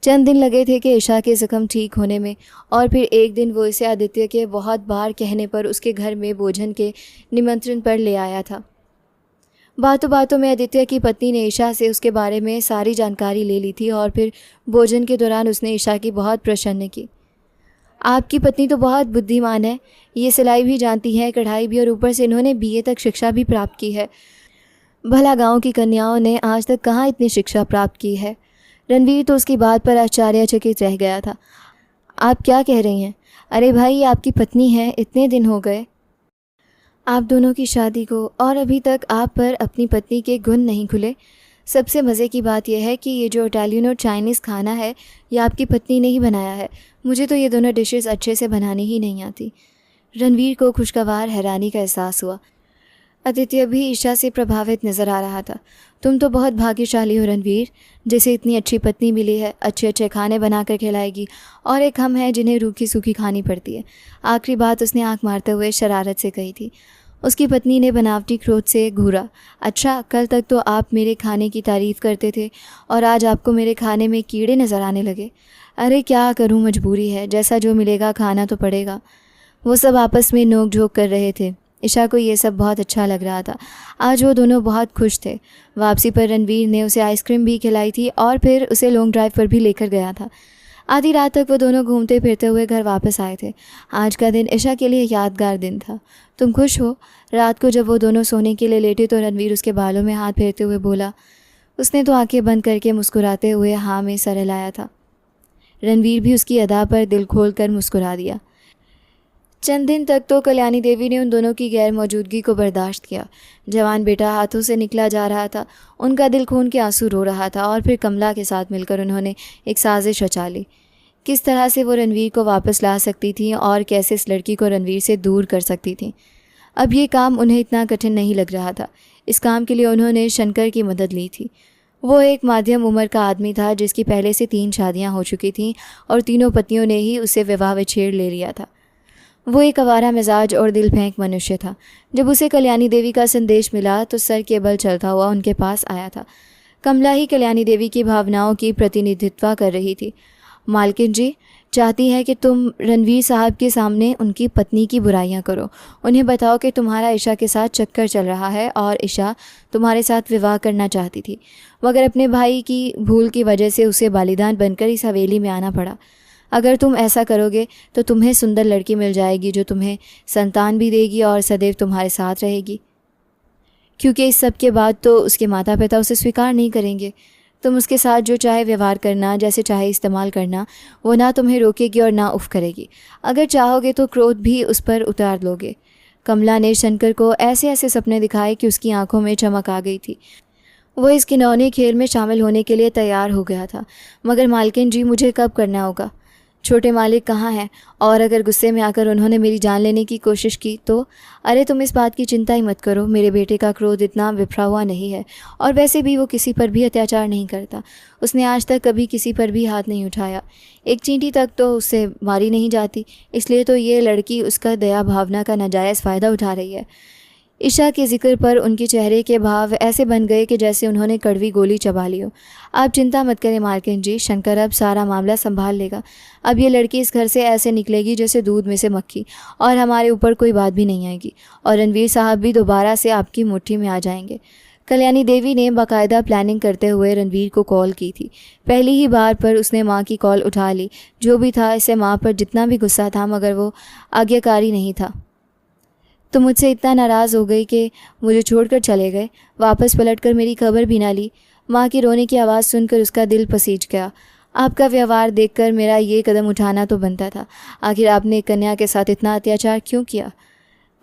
चंद दिन लगे थे कि ईशा के ज़ख्म ठीक होने में, और फिर एक दिन वो इसे आदित्य के बहुत बार कहने पर उसके घर में भोजन के निमंत्रण पर ले आया था। बातों बातों में आदित्य की पत्नी ने ईशा से उसके बारे में सारी जानकारी ले ली थी और फिर भोजन के दौरान उसने ईशा की बहुत प्रशंसा की। आपकी पत्नी तो बहुत बुद्धिमान है, ये सिलाई भी जानती है, कढ़ाई भी, और ऊपर से इन्होंने बीए तक शिक्षा भी प्राप्त की है। भला गांव की कन्याओं ने आज तक कहाँ इतनी शिक्षा प्राप्त की है। रणवीर तो उसकी बात पर आश्चर्यचकित रह गया था। आप क्या कह रही हैं? अरे भाई, ये आपकी पत्नी है, इतने दिन हो गए आप दोनों की शादी को और अभी तक आप पर अपनी पत्नी के गुण नहीं खुले। सबसे मज़े की बात यह है कि ये जो इटालियन और चाइनीज़ खाना है ये आपकी पत्नी ने ही बनाया है। मुझे तो ये दोनों डिशेस अच्छे से बनानी ही नहीं आती। रणवीर को खुशगवार हैरानी का एहसास हुआ। आदित्य भी ईशा से प्रभावित नज़र आ रहा था। तुम तो बहुत भाग्यशाली हो रणवीर, जिसे इतनी अच्छी पत्नी मिली है, अच्छे अच्छे खाने बना कर खिलाएगी, और एक हम हैं जिन्हें रूखी सूखी खानी पड़ती है। आखिरी बात उसने आंख मारते हुए शरारत से कही थी। उसकी पत्नी ने बनावटी क्रोध से घूरा। अच्छा, कल तक तो आप मेरे खाने की तारीफ़ करते थे और आज आपको मेरे खाने में कीड़े नज़र आने लगे। अरे क्या करूं, मजबूरी है, जैसा जो मिलेगा खाना तो पड़ेगा। वो सब आपस में नोक झोंक कर रहे थे। ईशा को ये सब बहुत अच्छा लग रहा था। आज वो दोनों बहुत खुश थे। वापसी पर रणवीर ने उसे आइसक्रीम भी खिलाई थी और फिर उसे लॉन्ग ड्राइव पर भी लेकर गया था। आधी रात तक वो दोनों घूमते फिरते हुए घर वापस आए थे। आज का दिन ईशा के लिए यादगार दिन था। तुम खुश हो? रात को जब वो दोनों सोने के लिए लेटे तो रणवीर उसके बालों में हाथ फेरते हुए बोला। उसने तो आंखें बंद करके मुस्कुराते हुए हाँ में सर हिलाया था। रणवीर भी उसकी अदा पर दिल खोल कर मुस्कुरा दिया। चंद दिन तक तो कल्याणी देवी ने उन दोनों की गैर मौजूदगी को बर्दाश्त किया। जवान बेटा हाथों से निकला जा रहा था, उनका दिल खून के आंसू रो रहा था, और फिर कमला के साथ मिलकर उन्होंने एक साजिश रचा ली। किस तरह से वो रणवीर को वापस ला सकती थी और कैसे इस लड़की को रणवीर से दूर कर सकती थी। अब ये काम उन्हें इतना कठिन नहीं लग रहा था। इस काम के लिए उन्होंने शंकर की मदद ली थी। वो एक मध्यम उम्र का आदमी था जिसकी पहले से 3 शादियाँ हो चुकी थीं और तीनों पत्नियों ने ही उसे विवाह विच्छेद ले लिया था। वो एक आवारा मिजाज और दिल फेंक मनुष्य था। जब उसे कल्याणी देवी का संदेश मिला तो सर के बल चलता हुआ उनके पास आया था। कमला ही कल्याणी देवी की भावनाओं की प्रतिनिधित्व कर रही थी। मालकिन जी चाहती है कि तुम रणवीर साहब के सामने उनकी पत्नी की बुराइयां करो। उन्हें बताओ कि तुम्हारा ईशा के साथ चक्कर चल रहा है और ईशा तुम्हारे साथ विवाह करना चाहती थी, मगर अपने भाई की भूल की वजह से उसे बलिदान बनकर इस हवेली में आना पड़ा। अगर तुम ऐसा करोगे तो तुम्हें सुंदर लड़की मिल जाएगी जो तुम्हें संतान भी देगी और सदैव तुम्हारे साथ रहेगी, क्योंकि इस सब के बाद तो उसके माता पिता उसे स्वीकार नहीं करेंगे। तुम उसके साथ जो चाहे व्यवहार करना, जैसे चाहे इस्तेमाल करना, वो ना तुम्हें रोकेगी और ना उफ करेगी। अगर चाहोगे तो क्रोध भी उस पर उतार लोगे। कमला ने शंकर को ऐसे ऐसे सपने दिखाए कि उसकी आंखों में चमक आ गई थी। वो इस घिनौने खेल में शामिल होने के लिए तैयार हो गया था। मगर मालकिन जी, मुझे कब करना होगा? छोटे मालिक कहाँ हैं? और अगर गुस्से में आकर उन्होंने मेरी जान लेने की कोशिश की तो? अरे तुम इस बात की चिंता ही मत करो, मेरे बेटे का क्रोध इतना विफरा हुआ नहीं है, और वैसे भी वो किसी पर भी अत्याचार नहीं करता। उसने आज तक कभी किसी पर भी हाथ नहीं उठाया, एक चींटी तक तो उससे मारी नहीं जाती, इसलिए तो ये लड़की उसका दया भावना का नाजायज़ फ़ायदा उठा रही है। ईशा के जिक्र पर उनके चेहरे के भाव ऐसे बन गए कि जैसे उन्होंने कड़वी गोली चबा ली हो। आप चिंता मत करें मालकिन जी, शंकर अब सारा मामला संभाल लेगा। अब ये लड़की इस घर से ऐसे निकलेगी जैसे दूध में से मक्खी, और हमारे ऊपर कोई बात भी नहीं आएगी, और रणवीर साहब भी दोबारा से आपकी मुट्ठी में आ जाएंगे। कल्याणी देवी ने बाकायदा प्लानिंग करते हुए रणवीर को कॉल की थी। पहली ही बार पर उसने माँ की कॉल उठा ली। जो भी था, इससे माँ पर जितना भी गुस्सा था, मगर वो आज्ञाकारी नहीं था। तो मुझसे इतना नाराज़ हो गई कि मुझे छोड़कर चले गए, वापस पलटकर मेरी खबर भी ना ली। माँ की रोने की आवाज़ सुनकर उसका दिल पसीज गया। आपका व्यवहार देखकर मेरा ये कदम उठाना तो बनता था। आखिर आपने एक कन्या के साथ इतना अत्याचार क्यों किया?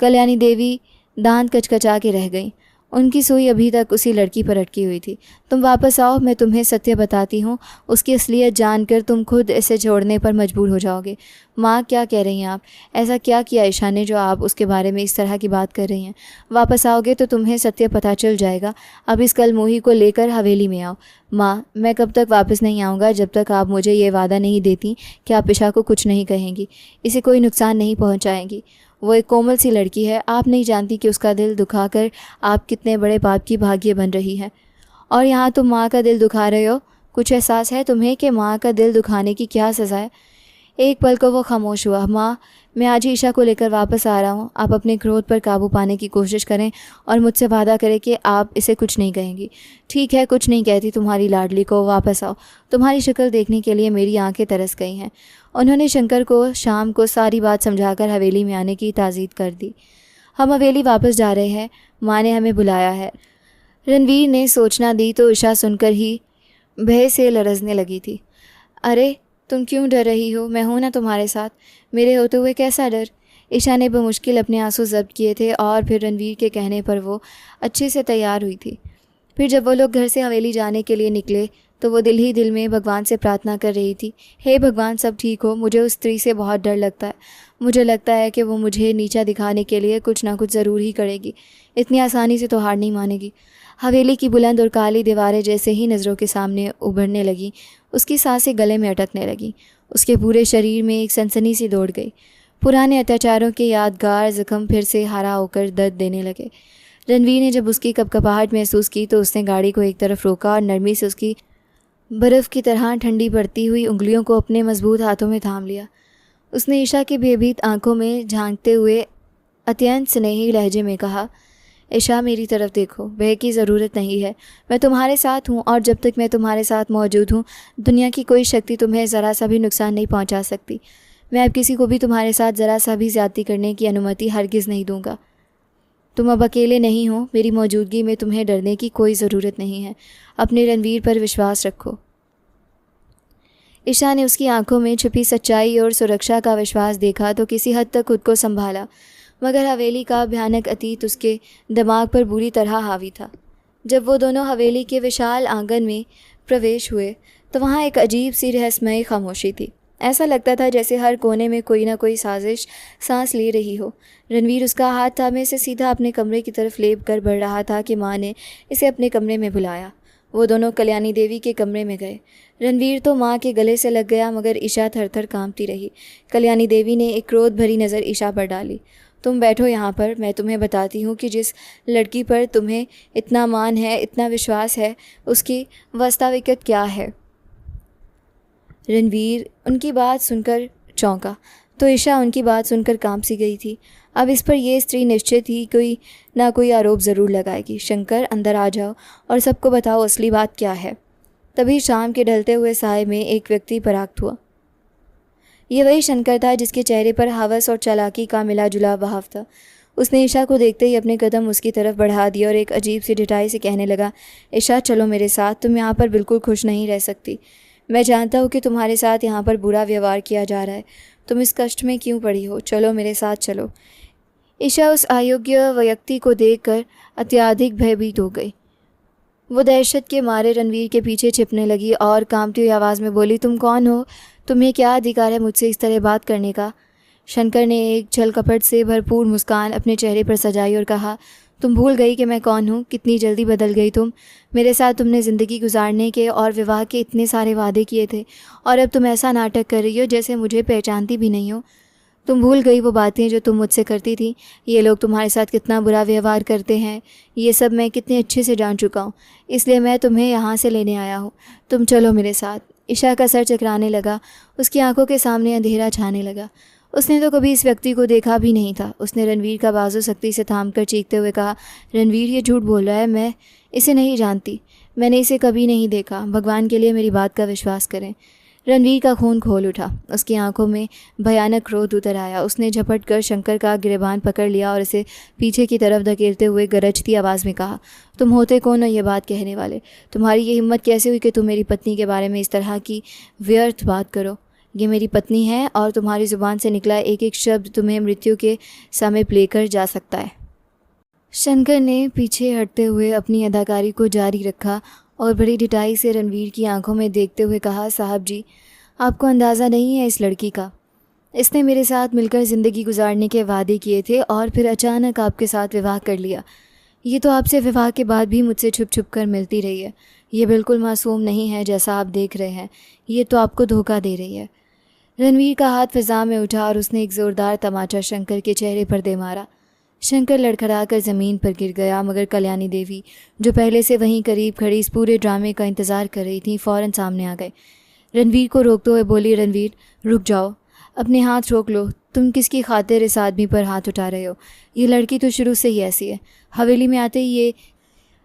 कल्याणी देवी दांत कचकचा के रह गई। उनकी सुई अभी तक उसी लड़की पर अटकी हुई थी। तुम वापस आओ, मैं तुम्हें सत्य बताती हूँ। उसकी असलियत जानकर तुम खुद इसे छोड़ने पर मजबूर हो जाओगे। माँ, क्या कह रही हैं आप? ऐसा क्या किया ईशा ने जो आप उसके बारे में इस तरह की बात कर रही हैं? वापस आओगे तो तुम्हें सत्य पता चल जाएगा। अब इस कलमोही को लेकर हवेली में आओ। माँ, मैं कब तक वापस नहीं आऊँगा जब तक आप मुझे ये वादा नहीं देती कि आप ईशा को कुछ नहीं कहेंगी, इसे कोई नुकसान नहीं पहुँचाएंगी। वो एक कोमल सी लड़की है, आप नहीं जानती कि उसका दिल दुखाकर आप कितने बड़े पाप की भागी बन रही हैं। और यहाँ तुम माँ का दिल दुखा रहे हो। कुछ एहसास है तुम्हें कि माँ का दिल दुखाने की क्या सज़ा है? एक पल को वो खामोश हुआ। माँ, मैं आज ही ईशा को लेकर वापस आ रहा हूँ। आप अपने क्रोध पर काबू पाने की कोशिश करें और मुझसे वादा करें कि आप इसे कुछ नहीं कहेंगी। ठीक है, कुछ नहीं कहती तुम्हारी लाडली को, वापस आओ। तुम्हारी शक्ल देखने के लिए मेरी आंखें तरस गई हैं। उन्होंने शंकर को शाम को सारी बात समझाकर हवेली में आने की ताज़ीद कर दी। हम हवेली वापस जा रहे हैं, माँ ने हमें बुलाया है। रणवीर ने सूचना दी तो ईशा सुनकर ही भय से लरजने लगी थी। अरे तुम क्यों डर रही हो? मैं हूं ना तुम्हारे साथ। मेरे होते हुए कैसा डर? ईशा ने बमुश्किल अपने आंसू जब्त किए थे और फिर रणवीर के कहने पर वो अच्छे से तैयार हुई थी। फिर जब वो लोग घर से हवेली जाने के लिए निकले तो वो दिल ही दिल में भगवान से प्रार्थना कर रही थी, हे भगवान, सब ठीक हो। मुझे उस स्त्री से बहुत डर लगता है। मुझे लगता है कि वो मुझे नीचा दिखाने के लिए कुछ ना कुछ ज़रूर ही करेगी। इतनी आसानी से तो हार नहीं मानेगी। हवेली की बुलंद और काली दीवारें जैसे ही नज़रों के सामने उभरने लगी, उसकी सांसें गले में अटकने लगीं। उसके पूरे शरीर में एक सनसनी सी दौड़ गई। पुराने अत्याचारों के यादगार ज़ख्म फिर से हरा होकर दर्द देने लगे। रणवीर ने जब उसकी कपकपाहट महसूस की तो उसने गाड़ी को एक तरफ रोका और नरमी से उसकी बर्फ़ की तरह ठंडी पड़ती हुई उंगलियों को अपने मजबूत हाथों में थाम लिया। उसने ईशा की भयभीत आंखों में झांकते हुए अत्यंत स्नेही लहजे में कहा, ईशा, मेरी तरफ देखो, भय की ज़रूरत नहीं है। मैं तुम्हारे साथ हूँ और जब तक मैं तुम्हारे साथ मौजूद हूँ दुनिया की कोई शक्ति तुम्हें ज़रा सा भी नुकसान नहीं पहुँचा सकती। मैं अब किसी को भी तुम्हारे साथ ज़रा सा भी ज़्यादती करने की अनुमति हरगिज़ नहीं दूँगा। तुम अब अकेले नहीं हो। मेरी मौजूदगी में तुम्हें डरने की कोई ज़रूरत नहीं है। अपने रणवीर पर विश्वास रखो। ईशा ने उसकी आंखों में छुपी सच्चाई और सुरक्षा का विश्वास देखा तो किसी हद तक खुद को संभाला, मगर हवेली का भयानक अतीत उसके दिमाग पर बुरी तरह हावी था। जब वो दोनों हवेली के विशाल आंगन में प्रवेश हुए तो वहाँ एक अजीब सी रहस्यमयी खामोशी थी। ऐसा लगता था जैसे हर कोने में कोई ना कोई साजिश सांस ले रही हो। रणवीर उसका हाथ थामे से सीधा अपने कमरे की तरफ लेप कर बढ़ रहा था कि माँ ने इसे अपने कमरे में बुलाया। वो दोनों कल्याणी देवी के कमरे में गए। रणवीर तो माँ के गले से लग गया, मगर ईशा थर-थर कांपती रही। कल्याणी देवी ने एक क्रोध भरी नज़र ईशा पर डाली। तुम बैठो यहाँ पर, मैं तुम्हें बताती हूँ कि जिस लड़की पर तुम्हें इतना मान है, इतना विश्वास है, उसकी वास्तविकता क्या है। रणवीर उनकी बात सुनकर चौंका तो ईशा उनकी बात सुनकर कांप सी गई थी। अब इस पर यह स्त्री निश्चित ही कोई ना कोई आरोप ज़रूर लगाएगी। शंकर, अंदर आ जाओ और सबको बताओ असली बात क्या है। तभी शाम के ढलते हुए साए में एक व्यक्ति परास्त हुआ। ये वही शंकर था जिसके चेहरे पर हवस और चालाकी का मिला जुला भाव था। उसने ईशा को देखते ही अपने कदम उसकी तरफ बढ़ा दिए और एक अजीब सी ढिठाई से कहने लगा, ईशा, चलो मेरे साथ। तुम यहाँ पर बिल्कुल खुश नहीं रह सकती। मैं जानता हूँ कि तुम्हारे साथ यहाँ पर बुरा व्यवहार किया जा रहा है। तुम इस कष्ट में क्यों पड़ी हो? चलो मेरे साथ चलो। ईशा उस अयोग्य व्यक्ति को देखकर अत्यधिक भयभीत हो गई। वो दहशत के मारे रणवीर के पीछे छिपने लगी और कांपती हुई आवाज़ में बोली, तुम कौन हो? तुम्हें क्या अधिकार है मुझसे इस तरह बात करने का? शंकर ने एक छल कपट से भरपूर मुस्कान अपने चेहरे पर सजाई और कहा, तुम भूल गई कि मैं कौन हूँ? कितनी जल्दी बदल गई तुम। मेरे साथ तुमने ज़िंदगी गुजारने के और विवाह के इतने सारे वादे किए थे और अब तुम ऐसा नाटक कर रही हो जैसे मुझे पहचानती भी नहीं हो। तुम भूल गई वो बातें जो तुम मुझसे करती थी। ये लोग तुम्हारे साथ कितना बुरा व्यवहार करते हैं, ये सब मैं कितने अच्छे से जान चुका हूँ। इसलिए मैं तुम्हें यहाँ से लेने आया हूँ। तुम चलो मेरे साथ। ईशा का सर चकराने लगा। उसकी आंखों के सामने अंधेरा छाने लगा। उसने तो कभी इस व्यक्ति को देखा भी नहीं था। उसने रणवीर का बाजू सख्ती से थामकर चीखते हुए कहा, रणवीर ये झूठ बोल रहा है, मैं इसे नहीं जानती, मैंने इसे कभी नहीं देखा। भगवान के लिए मेरी बात का विश्वास करें। रणवीर का खून खोल उठा। उसकी आंखों में भयानक क्रोध उतर आया। उसने झपट कर शंकर का गिरबान पकड़ लिया और इसे पीछे की तरफ धकेलते हुए गरजती आवाज़ में कहा, तुम होते कौन हो ये बात कहने वाले? तुम्हारी ये हिम्मत कैसे हुई कि तुम मेरी पत्नी के बारे में इस तरह की व्यर्थ बात करो? ये मेरी पत्नी है और तुम्हारी ज़ुबान से निकला एक एक शब्द तुम्हें मृत्यु के समीप लेकर जा सकता है। शंकर ने पीछे हटते हुए अपनी अदाकारी को जारी रखा और बड़ी ढिठाई से रणवीर की आंखों में देखते हुए कहा, साहब जी, आपको अंदाज़ा नहीं है इस लड़की का। इसने मेरे साथ मिलकर ज़िंदगी गुजारने के वादे किए थे और फिर अचानक आपके साथ विवाह कर लिया। ये तो आपसे विवाह के बाद भी मुझसे छुप छुप कर मिलती रही है। ये बिल्कुल मासूम नहीं है जैसा आप देख रहे हैं। ये तो आपको धोखा दे रही है। रणवीर का हाथ फिजा में उठा और उसने एक ज़ोरदार तमाचा शंकर के चेहरे पर दे मारा। शंकर लड़खड़ा कर ज़मीन पर गिर गया, मगर कल्याणी देवी, जो पहले से वहीं करीब खड़ी इस पूरे ड्रामे का इंतज़ार कर रही थी, फ़ौरन सामने आ गए। रणवीर को रोकते हुए बोली, रणवीर रुक जाओ, अपने हाथ रोक लो। तुम किसकी खातिर इस आदमी पर हाथ उठा रहे हो? ये लड़की तो शुरू से ही ऐसी है। हवेली में आते ही ये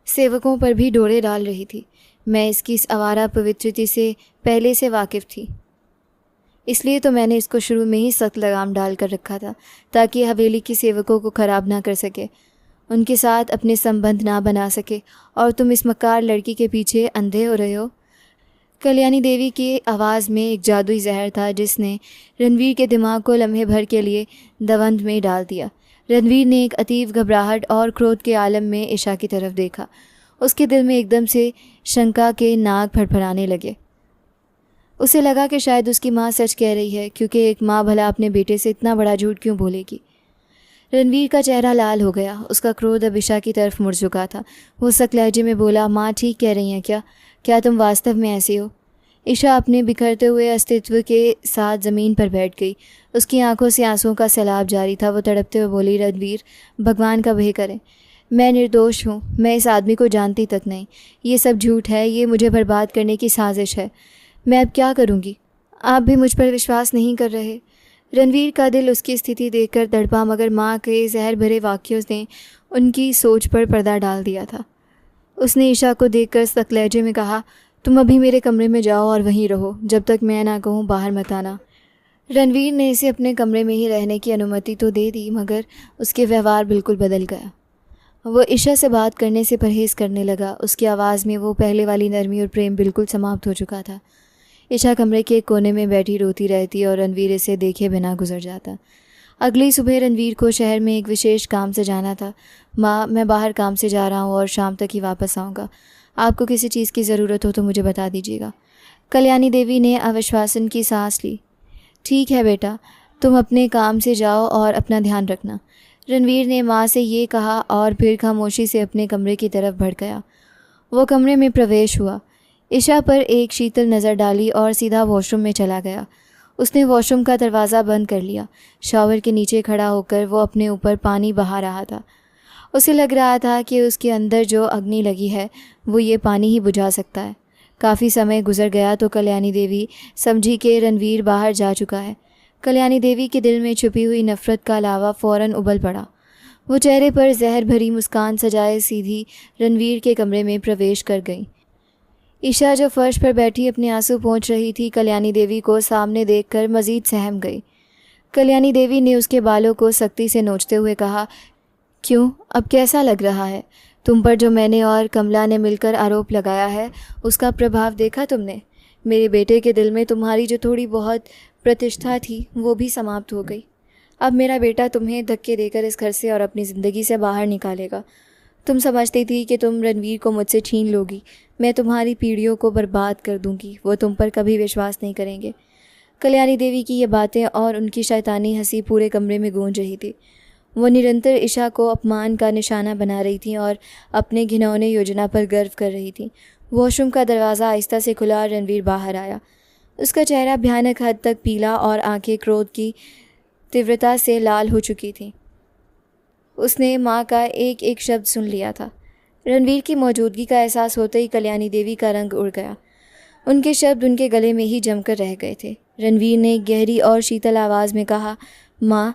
सेवकों पर भी डोरे डाल रही थी। मैं इसकी इस आवारा पवित्रता से पहले से वाकिफ़ थी, इसलिए तो मैंने इसको शुरू में ही सख्त लगाम डाल कर रखा था, ताकि हवेली के सेवकों को ख़राब ना कर सके, उनके साथ अपने संबंध ना बना सके। और तुम इस मक्कार लड़की के पीछे अंधे हो रहे हो। कल्याणी देवी की आवाज़ में एक जादुई जहर था जिसने रणवीर के दिमाग को लम्हे भर के लिए दवंद में डाल दिया। रणवीर ने एक अतीव घबराहट और क्रोध के आलम में ईशा की तरफ देखा। उसके दिल में एकदम से शंका के नाग फड़फड़ाने लगे। उसे लगा कि शायद उसकी माँ सच कह रही है, क्योंकि एक माँ भला अपने बेटे से इतना बड़ा झूठ क्यों बोलेगी। रणवीर का चेहरा लाल हो गया। उसका क्रोध अब ईशा की तरफ मुड़ चुका था। वो सख्त लहजे में बोला, माँ ठीक कह रही हैं क्या? क्या तुम वास्तव में ऐसी हो? ईशा अपने बिखरते हुए अस्तित्व के साथ ज़मीन पर बैठ गई। उसकी आंखों से आंसुओं का सैलाब जारी था। वो तड़पते हुए बोली, रणवीर, भगवान का भय करें, मैं निर्दोष हूँ। मैं इस आदमी को जानती तक नहीं। ये सब झूठ है। ये मुझे बर्बाद करने की साजिश है। मैं अब क्या करूँगी? आप भी मुझ पर विश्वास नहीं कर रहे। रणवीर का दिल उसकी स्थिति देखकर तड़पा, मगर माँ के जहर भरे वाक्यों ने उनकी सोच पर पर्दा डाल दिया था। उसने ईशा को देखकर सख्त लहजे में कहा, तुम अभी मेरे कमरे में जाओ और वहीं रहो, जब तक मैं ना कहूँ बाहर मत आना। रणवीर ने इसे अपने कमरे में ही रहने की अनुमति तो दे दी, मगर उसके व्यवहार बिल्कुल बदल गया। वो ईशा से बात करने से परहेज़ करने लगा। उसकी आवाज़ में वो पहले वाली नरमी और प्रेम बिल्कुल समाप्त हो चुका था। ईशा कमरे के एक कोने में बैठी रोती रहती और रणवीर इसे देखे बिना गुजर जाता। अगली सुबह रणवीर को शहर में एक विशेष काम से जाना था। माँ, मैं बाहर काम से जा रहा हूँ और शाम तक ही वापस आऊँगा। आपको किसी चीज़ की ज़रूरत हो तो मुझे बता दीजिएगा। कल्याणी देवी ने आश्वासन की सांस ली। ठीक है बेटा, तुम अपने काम से जाओ और अपना ध्यान रखना। रणवीर ने माँ से ये कहा और फिर खामोशी से अपने कमरे की तरफ बढ़ गया। वो कमरे में प्रवेश हुआ, ईशा पर एक शीतल नज़र डाली और सीधा वॉशरूम में चला गया। उसने वॉशरूम का दरवाज़ा बंद कर लिया। शॉवर के नीचे खड़ा होकर वो अपने ऊपर पानी बहा रहा था। उसे लग रहा था कि उसके अंदर जो अग्नि लगी है वो ये पानी ही बुझा सकता है। काफ़ी समय गुजर गया तो कल्याणी देवी समझी कि रणवीर बाहर जा चुका है। कल्याणी देवी के दिल में छुपी हुई नफ़रत का लावा फ़ौरन उबल पड़ा। वो चेहरे पर जहर भरी मुस्कान सजाए सीधी रणवीर के कमरे में प्रवेश कर गई। ईशा जो फर्श पर बैठी अपने आंसू पोंछ रही थी, कल्याणी देवी को सामने देखकर मज़ीद सहम गई। कल्याणी देवी ने उसके बालों को सख्ती से नोचते हुए कहा, क्यों, अब कैसा लग रहा है? तुम पर जो मैंने और कमला ने मिलकर आरोप लगाया है उसका प्रभाव देखा तुमने? मेरे बेटे के दिल में तुम्हारी जो थोड़ी बहुत प्रतिष्ठा थी वो भी समाप्त हो गई। अब मेरा बेटा तुम्हें धक्के देकर इस घर से और अपनी ज़िंदगी से बाहर निकालेगा। तुम समझती थी कि तुम रणवीर को मुझसे छीन लोगी। मैं तुम्हारी पीढ़ियों को बर्बाद कर दूंगी। वो तुम पर कभी विश्वास नहीं करेंगे। कल्याणी देवी की ये बातें और उनकी शैतानी हंसी पूरे कमरे में गूंज रही थी। वो निरंतर ईशा को अपमान का निशाना बना रही थी और अपने घिनौने योजना पर गर्व कर रही थी। वॉशरूम का दरवाज़ा आहिस्ता से खुला और रणवीर बाहर आया। उसका चेहरा भयानक हद तक पीला और आंखें क्रोध की तीव्रता से लाल हो चुकी थीं। उसने माँ का एक एक शब्द सुन लिया था। रणवीर की मौजूदगी का एहसास होते ही कल्याणी देवी का रंग उड़ गया। उनके शब्द उनके गले में ही जमकर रह गए थे। रणवीर ने गहरी और शीतल आवाज़ में कहा, माँ,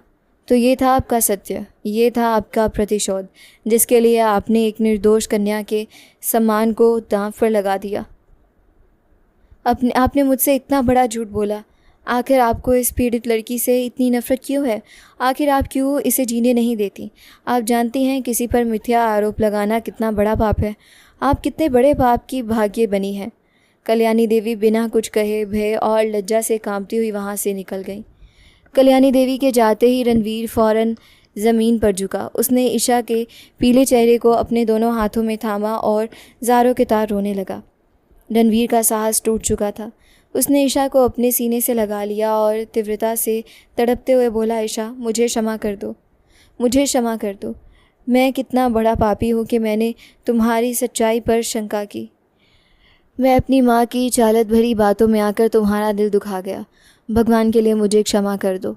तो ये था आपका सत्य, ये था आपका प्रतिशोध, जिसके लिए आपने एक निर्दोष कन्या के सम्मान को दांव पर लगा दिया। आपने मुझसे इतना बड़ा झूठ बोला। आखिर आपको इस पीड़ित लड़की से इतनी नफरत क्यों है? आखिर आप क्यों इसे जीने नहीं देती? आप जानती हैं किसी पर मिथ्या आरोप लगाना कितना बड़ा पाप है। आप कितने बड़े पाप की भाग्य बनी हैं। कल्याणी देवी बिना कुछ कहे भय और लज्जा से कांपती हुई वहाँ से निकल गई। कल्याणी देवी के जाते ही रणवीर फौरन ज़मीन पर झुका। उसने ईशा के पीले चेहरे को अपने दोनों हाथों में थामा और ज़ारों के तार रोने लगा। रणवीर का साहस टूट चुका था। उसने ईशा को अपने सीने से लगा लिया और तीव्रता से तड़पते हुए बोला, ईशा, मुझे क्षमा कर दो, मुझे क्षमा कर दो। मैं कितना बड़ा पापी हूँ कि मैंने तुम्हारी सच्चाई पर शंका की। मैं अपनी माँ की चालत भरी बातों में आकर तुम्हारा दिल दुखा गया। भगवान के लिए मुझे क्षमा कर दो।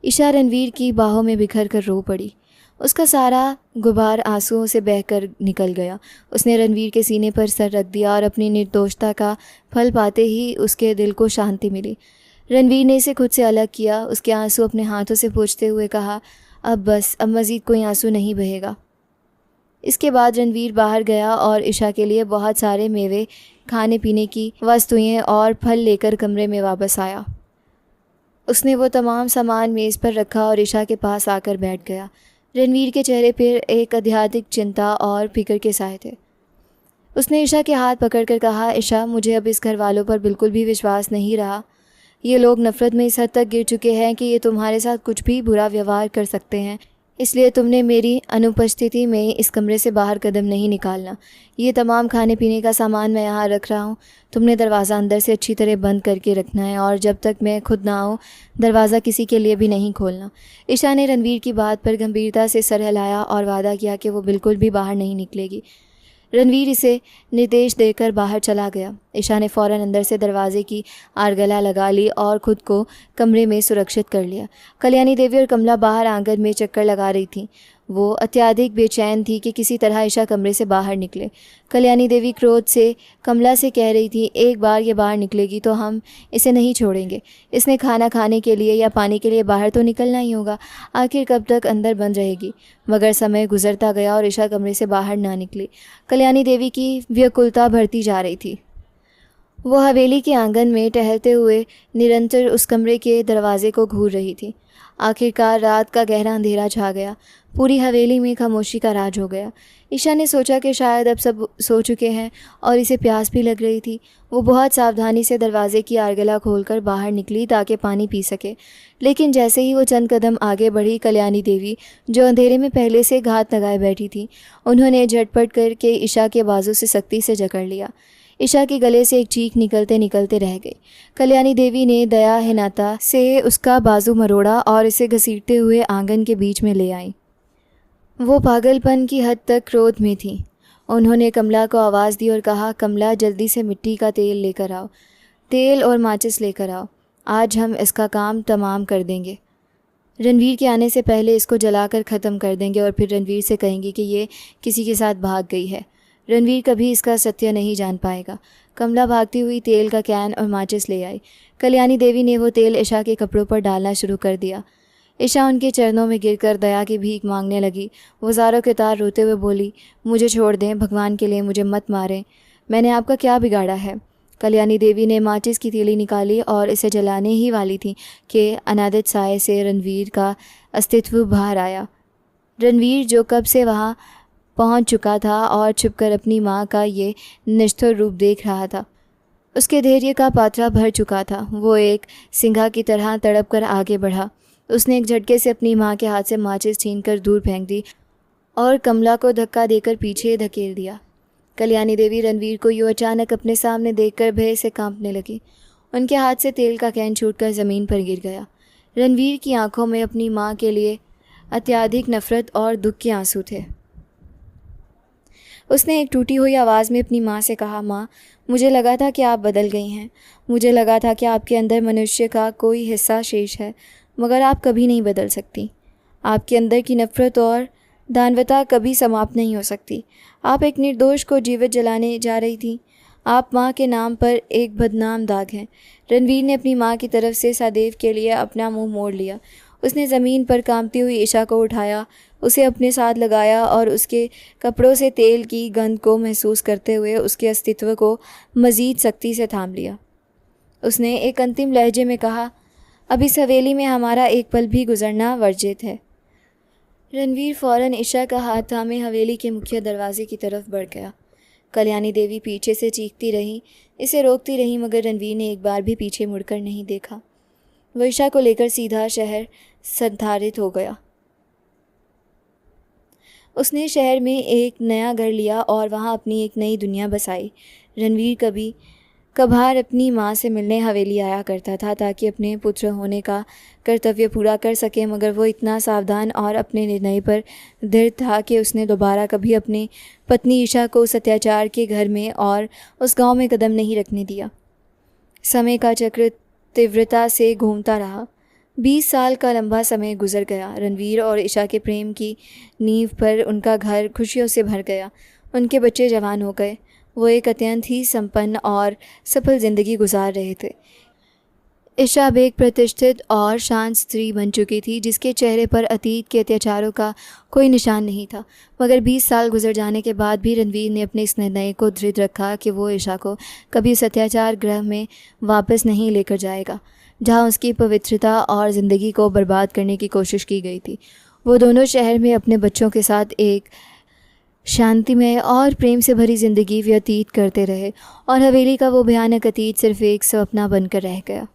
ईशा रणवीर की बाहों में बिखर कर रो पड़ी। उसका सारा गुबार आंसुओं से बहकर निकल गया। उसने रणवीर के सीने पर सर रख दिया और अपनी निर्दोषता का फल पाते ही उसके दिल को शांति मिली। रणवीर ने इसे खुद से अलग किया। उसके आंसू अपने हाथों से पोंछते हुए कहा, अब बस, अब मज़ीद कोई आंसू नहीं बहेगा। इसके बाद रणवीर बाहर गया और ईशा के लिए बहुत सारे मेवे, खाने पीने की वस्तुएं और फल लेकर कमरे में वापस आया। उसने वो तमाम सामान मेज़ पर रखा और ईशा के पास आकर बैठ गया। रणवीर के चेहरे पर एक आध्यात्मिक चिंता और फिक्र के साए थे। उसने ईशा के हाथ पकड़कर कहा, ईशा, मुझे अब इस घर वालों पर बिल्कुल भी विश्वास नहीं रहा। ये लोग नफ़रत में इस हद तक गिर चुके हैं कि ये तुम्हारे साथ कुछ भी बुरा व्यवहार कर सकते हैं। इसलिए तुमने मेरी अनुपस्थिति में इस कमरे से बाहर कदम नहीं निकालना। ये तमाम खाने पीने का सामान मैं यहाँ रख रहा हूँ। तुमने दरवाज़ा अंदर से अच्छी तरह बंद करके रखना है और जब तक मैं खुद ना आऊँ दरवाज़ा किसी के लिए भी नहीं खोलना। ईशा ने रणवीर की बात पर गंभीरता से सर हिलाया और वादा किया कि वो बिल्कुल भी बाहर नहीं निकलेगी। रणवीर इसे निर्देश देकर बाहर चला गया। ईशा ने फ़ौरन अंदर से दरवाजे की आरगला लगा ली और ख़ुद को कमरे में सुरक्षित कर लिया। कल्याणी देवी और कमला बाहर आंगन में चक्कर लगा रही थीं। वो अत्यधिक बेचैन थी कि किसी तरह ईशा कमरे से बाहर निकले। कल्याणी देवी क्रोध से कमला से कह रही थी, एक बार ये बाहर निकलेगी तो हम इसे नहीं छोड़ेंगे। इसने खाना खाने के लिए या पानी के लिए बाहर तो निकलना ही होगा। आखिर कब तक अंदर बंद रहेगी? मगर समय गुजरता गया और ईशा कमरे से बाहर ना निकली। कल्याणी देवी की व्याकुलता बढ़ती जा रही थी। वो हवेली के आंगन में टहलते हुए निरंतर उस कमरे के दरवाजे को घूर रही थी। आखिरकार रात का गहरा अंधेरा छा गया। पूरी हवेली में खामोशी का राज हो गया। ईशा ने सोचा कि शायद अब सब सो चुके हैं और इसे प्यास भी लग रही थी। वो बहुत सावधानी से दरवाजे की आरगला खोलकर बाहर निकली ताकि पानी पी सके। लेकिन जैसे ही वो चंद कदम आगे बढ़ी, कल्याणी देवी, जो अंधेरे में पहले से घात लगाए बैठी थी, उन्होंने झटपट करके ईशा के बाजू से सख्ती से जकड़ लिया। ईशा के गले से एक चीख निकलते निकलते रह गई। कल्याणी देवी ने दयाहीनता से उसका बाजू मरोड़ा और इसे घसीटते हुए आंगन के बीच में ले आई। वो पागलपन की हद तक क्रोध में थी। उन्होंने कमला को आवाज़ दी और कहा, कमला, जल्दी से मिट्टी का तेल लेकर आओ, तेल और माचिस लेकर आओ। आज हम इसका काम तमाम कर देंगे। रणवीर के आने से पहले इसको जलाकर ख़त्म कर देंगे और फिर रणवीर से कहेंगे कि ये किसी के साथ भाग गई है। रणवीर कभी इसका सत्य नहीं जान पाएगा। कमला भागती हुई तेल का कैन और माचिस ले आई। कल्याणी देवी ने वो तेल ईशा के कपड़ों पर डालना शुरू कर दिया। ईशा उनके चरणों में गिरकर दया की भीख मांगने लगी। वो ज़ारों के तार रोते हुए बोली, मुझे छोड़ दें, भगवान के लिए मुझे मत मारें। मैंने आपका क्या बिगाड़ा है? कल्याणी देवी ने माचिस की तीली निकाली और इसे जलाने ही वाली थी कि अनादित साए से रणवीर का अस्तित्व बाहर आया। रणवीर जो कब से वहाँ पहुँच चुका था और छुपकर अपनी माँ का ये निष्ठुर रूप देख रहा था। उसके धैर्य का पात्रा भर चुका था। वो एक सिंघा की तरह तड़प कर आगे बढ़ा। उसने एक झटके से अपनी माँ के हाथ से माचिस छीनकर दूर फेंक दी और कमला को धक्का देकर पीछे धकेल दिया। कल्याणी देवी रणवीर को यूँ अचानक अपने सामने देखकर भय से कांपने लगी। उनके हाथ से तेल का कैन छूटकर ज़मीन पर गिर गया। रणवीर की आंखों में अपनी माँ के लिए अत्यधिक नफरत और दुख के आंसू थे। उसने एक टूटी हुई आवाज़ में अपनी माँ से कहा, माँ, मुझे लगा था कि आप बदल गई हैं। मुझे लगा था कि आपके अंदर मनुष्य का कोई हिस्सा शेष है, मगर आप कभी नहीं बदल सकती। आपके अंदर की नफरत और दानवता कभी समाप्त नहीं हो सकती। आप एक निर्दोष को जीवित जलाने जा रही थी। आप माँ के नाम पर एक बदनाम दाग हैं। रणवीर ने अपनी माँ की तरफ से सदैव के लिए अपना मुंह मोड़ लिया। उसने ज़मीन पर कांपती हुई ईशा को उठाया, उसे अपने साथ लगाया और उसके कपड़ों से तेल की गंध को महसूस करते हुए उसके अस्तित्व को मज़ीद सख्ती से थाम लिया। उसने एक अंतिम लहजे में कहा, अब इस हवेली में हमारा एक पल भी गुजरना वर्जित है। रणवीर फ़ौरन ईशा का हाथ थामे हवेली के मुख्य दरवाजे की तरफ बढ़ गया। कल्याणी देवी पीछे से चीखती रही, इसे रोकती रही, मगर रणवीर ने एक बार भी पीछे मुड़कर नहीं देखा। वह ईशा को लेकर सीधा शहर संधारित हो गया। उसने शहर में एक नया घर लिया और वहाँ अपनी एक नई दुनिया बसाई। रणवीर कभी कभार अपनी माँ से मिलने हवेली आया करता था ताकि अपने पुत्र होने का कर्तव्य पूरा कर सके, मगर वो इतना सावधान और अपने निर्णय पर दृढ़ था कि उसने दोबारा कभी अपनी पत्नी ईशा को उस अत्याचार के घर में और उस गांव में कदम नहीं रखने दिया। समय का चक्र तीव्रता से घूमता रहा। 20 साल का लंबा समय गुजर गया। रणवीर और ईशा के प्रेम की नींव पर उनका घर खुशियों से भर गया। उनके बच्चे जवान हो गए। वो एक अत्यंत ही संपन्न और सफल ज़िंदगी गुजार रहे थे। ईशा अब एक प्रतिष्ठित और शांत स्त्री बन चुकी थी जिसके चेहरे पर अतीत के अत्याचारों का कोई निशान नहीं था। मगर 20 साल गुजर जाने के बाद भी रणवीर ने अपने इस निर्णय को दृढ़ रखा कि वो ईशा को कभी इस अत्याचार गृह में वापस नहीं लेकर जाएगा जहाँ उसकी पवित्रता और ज़िंदगी को बर्बाद करने की कोशिश की गई थी। वो दोनों शहर में अपने बच्चों के साथ एक शांतिमय और प्रेम से भरी ज़िंदगी व्यतीत करते रहे और हवेली का वो भयानक अतीत सिर्फ एक सपना बनकर रह गया।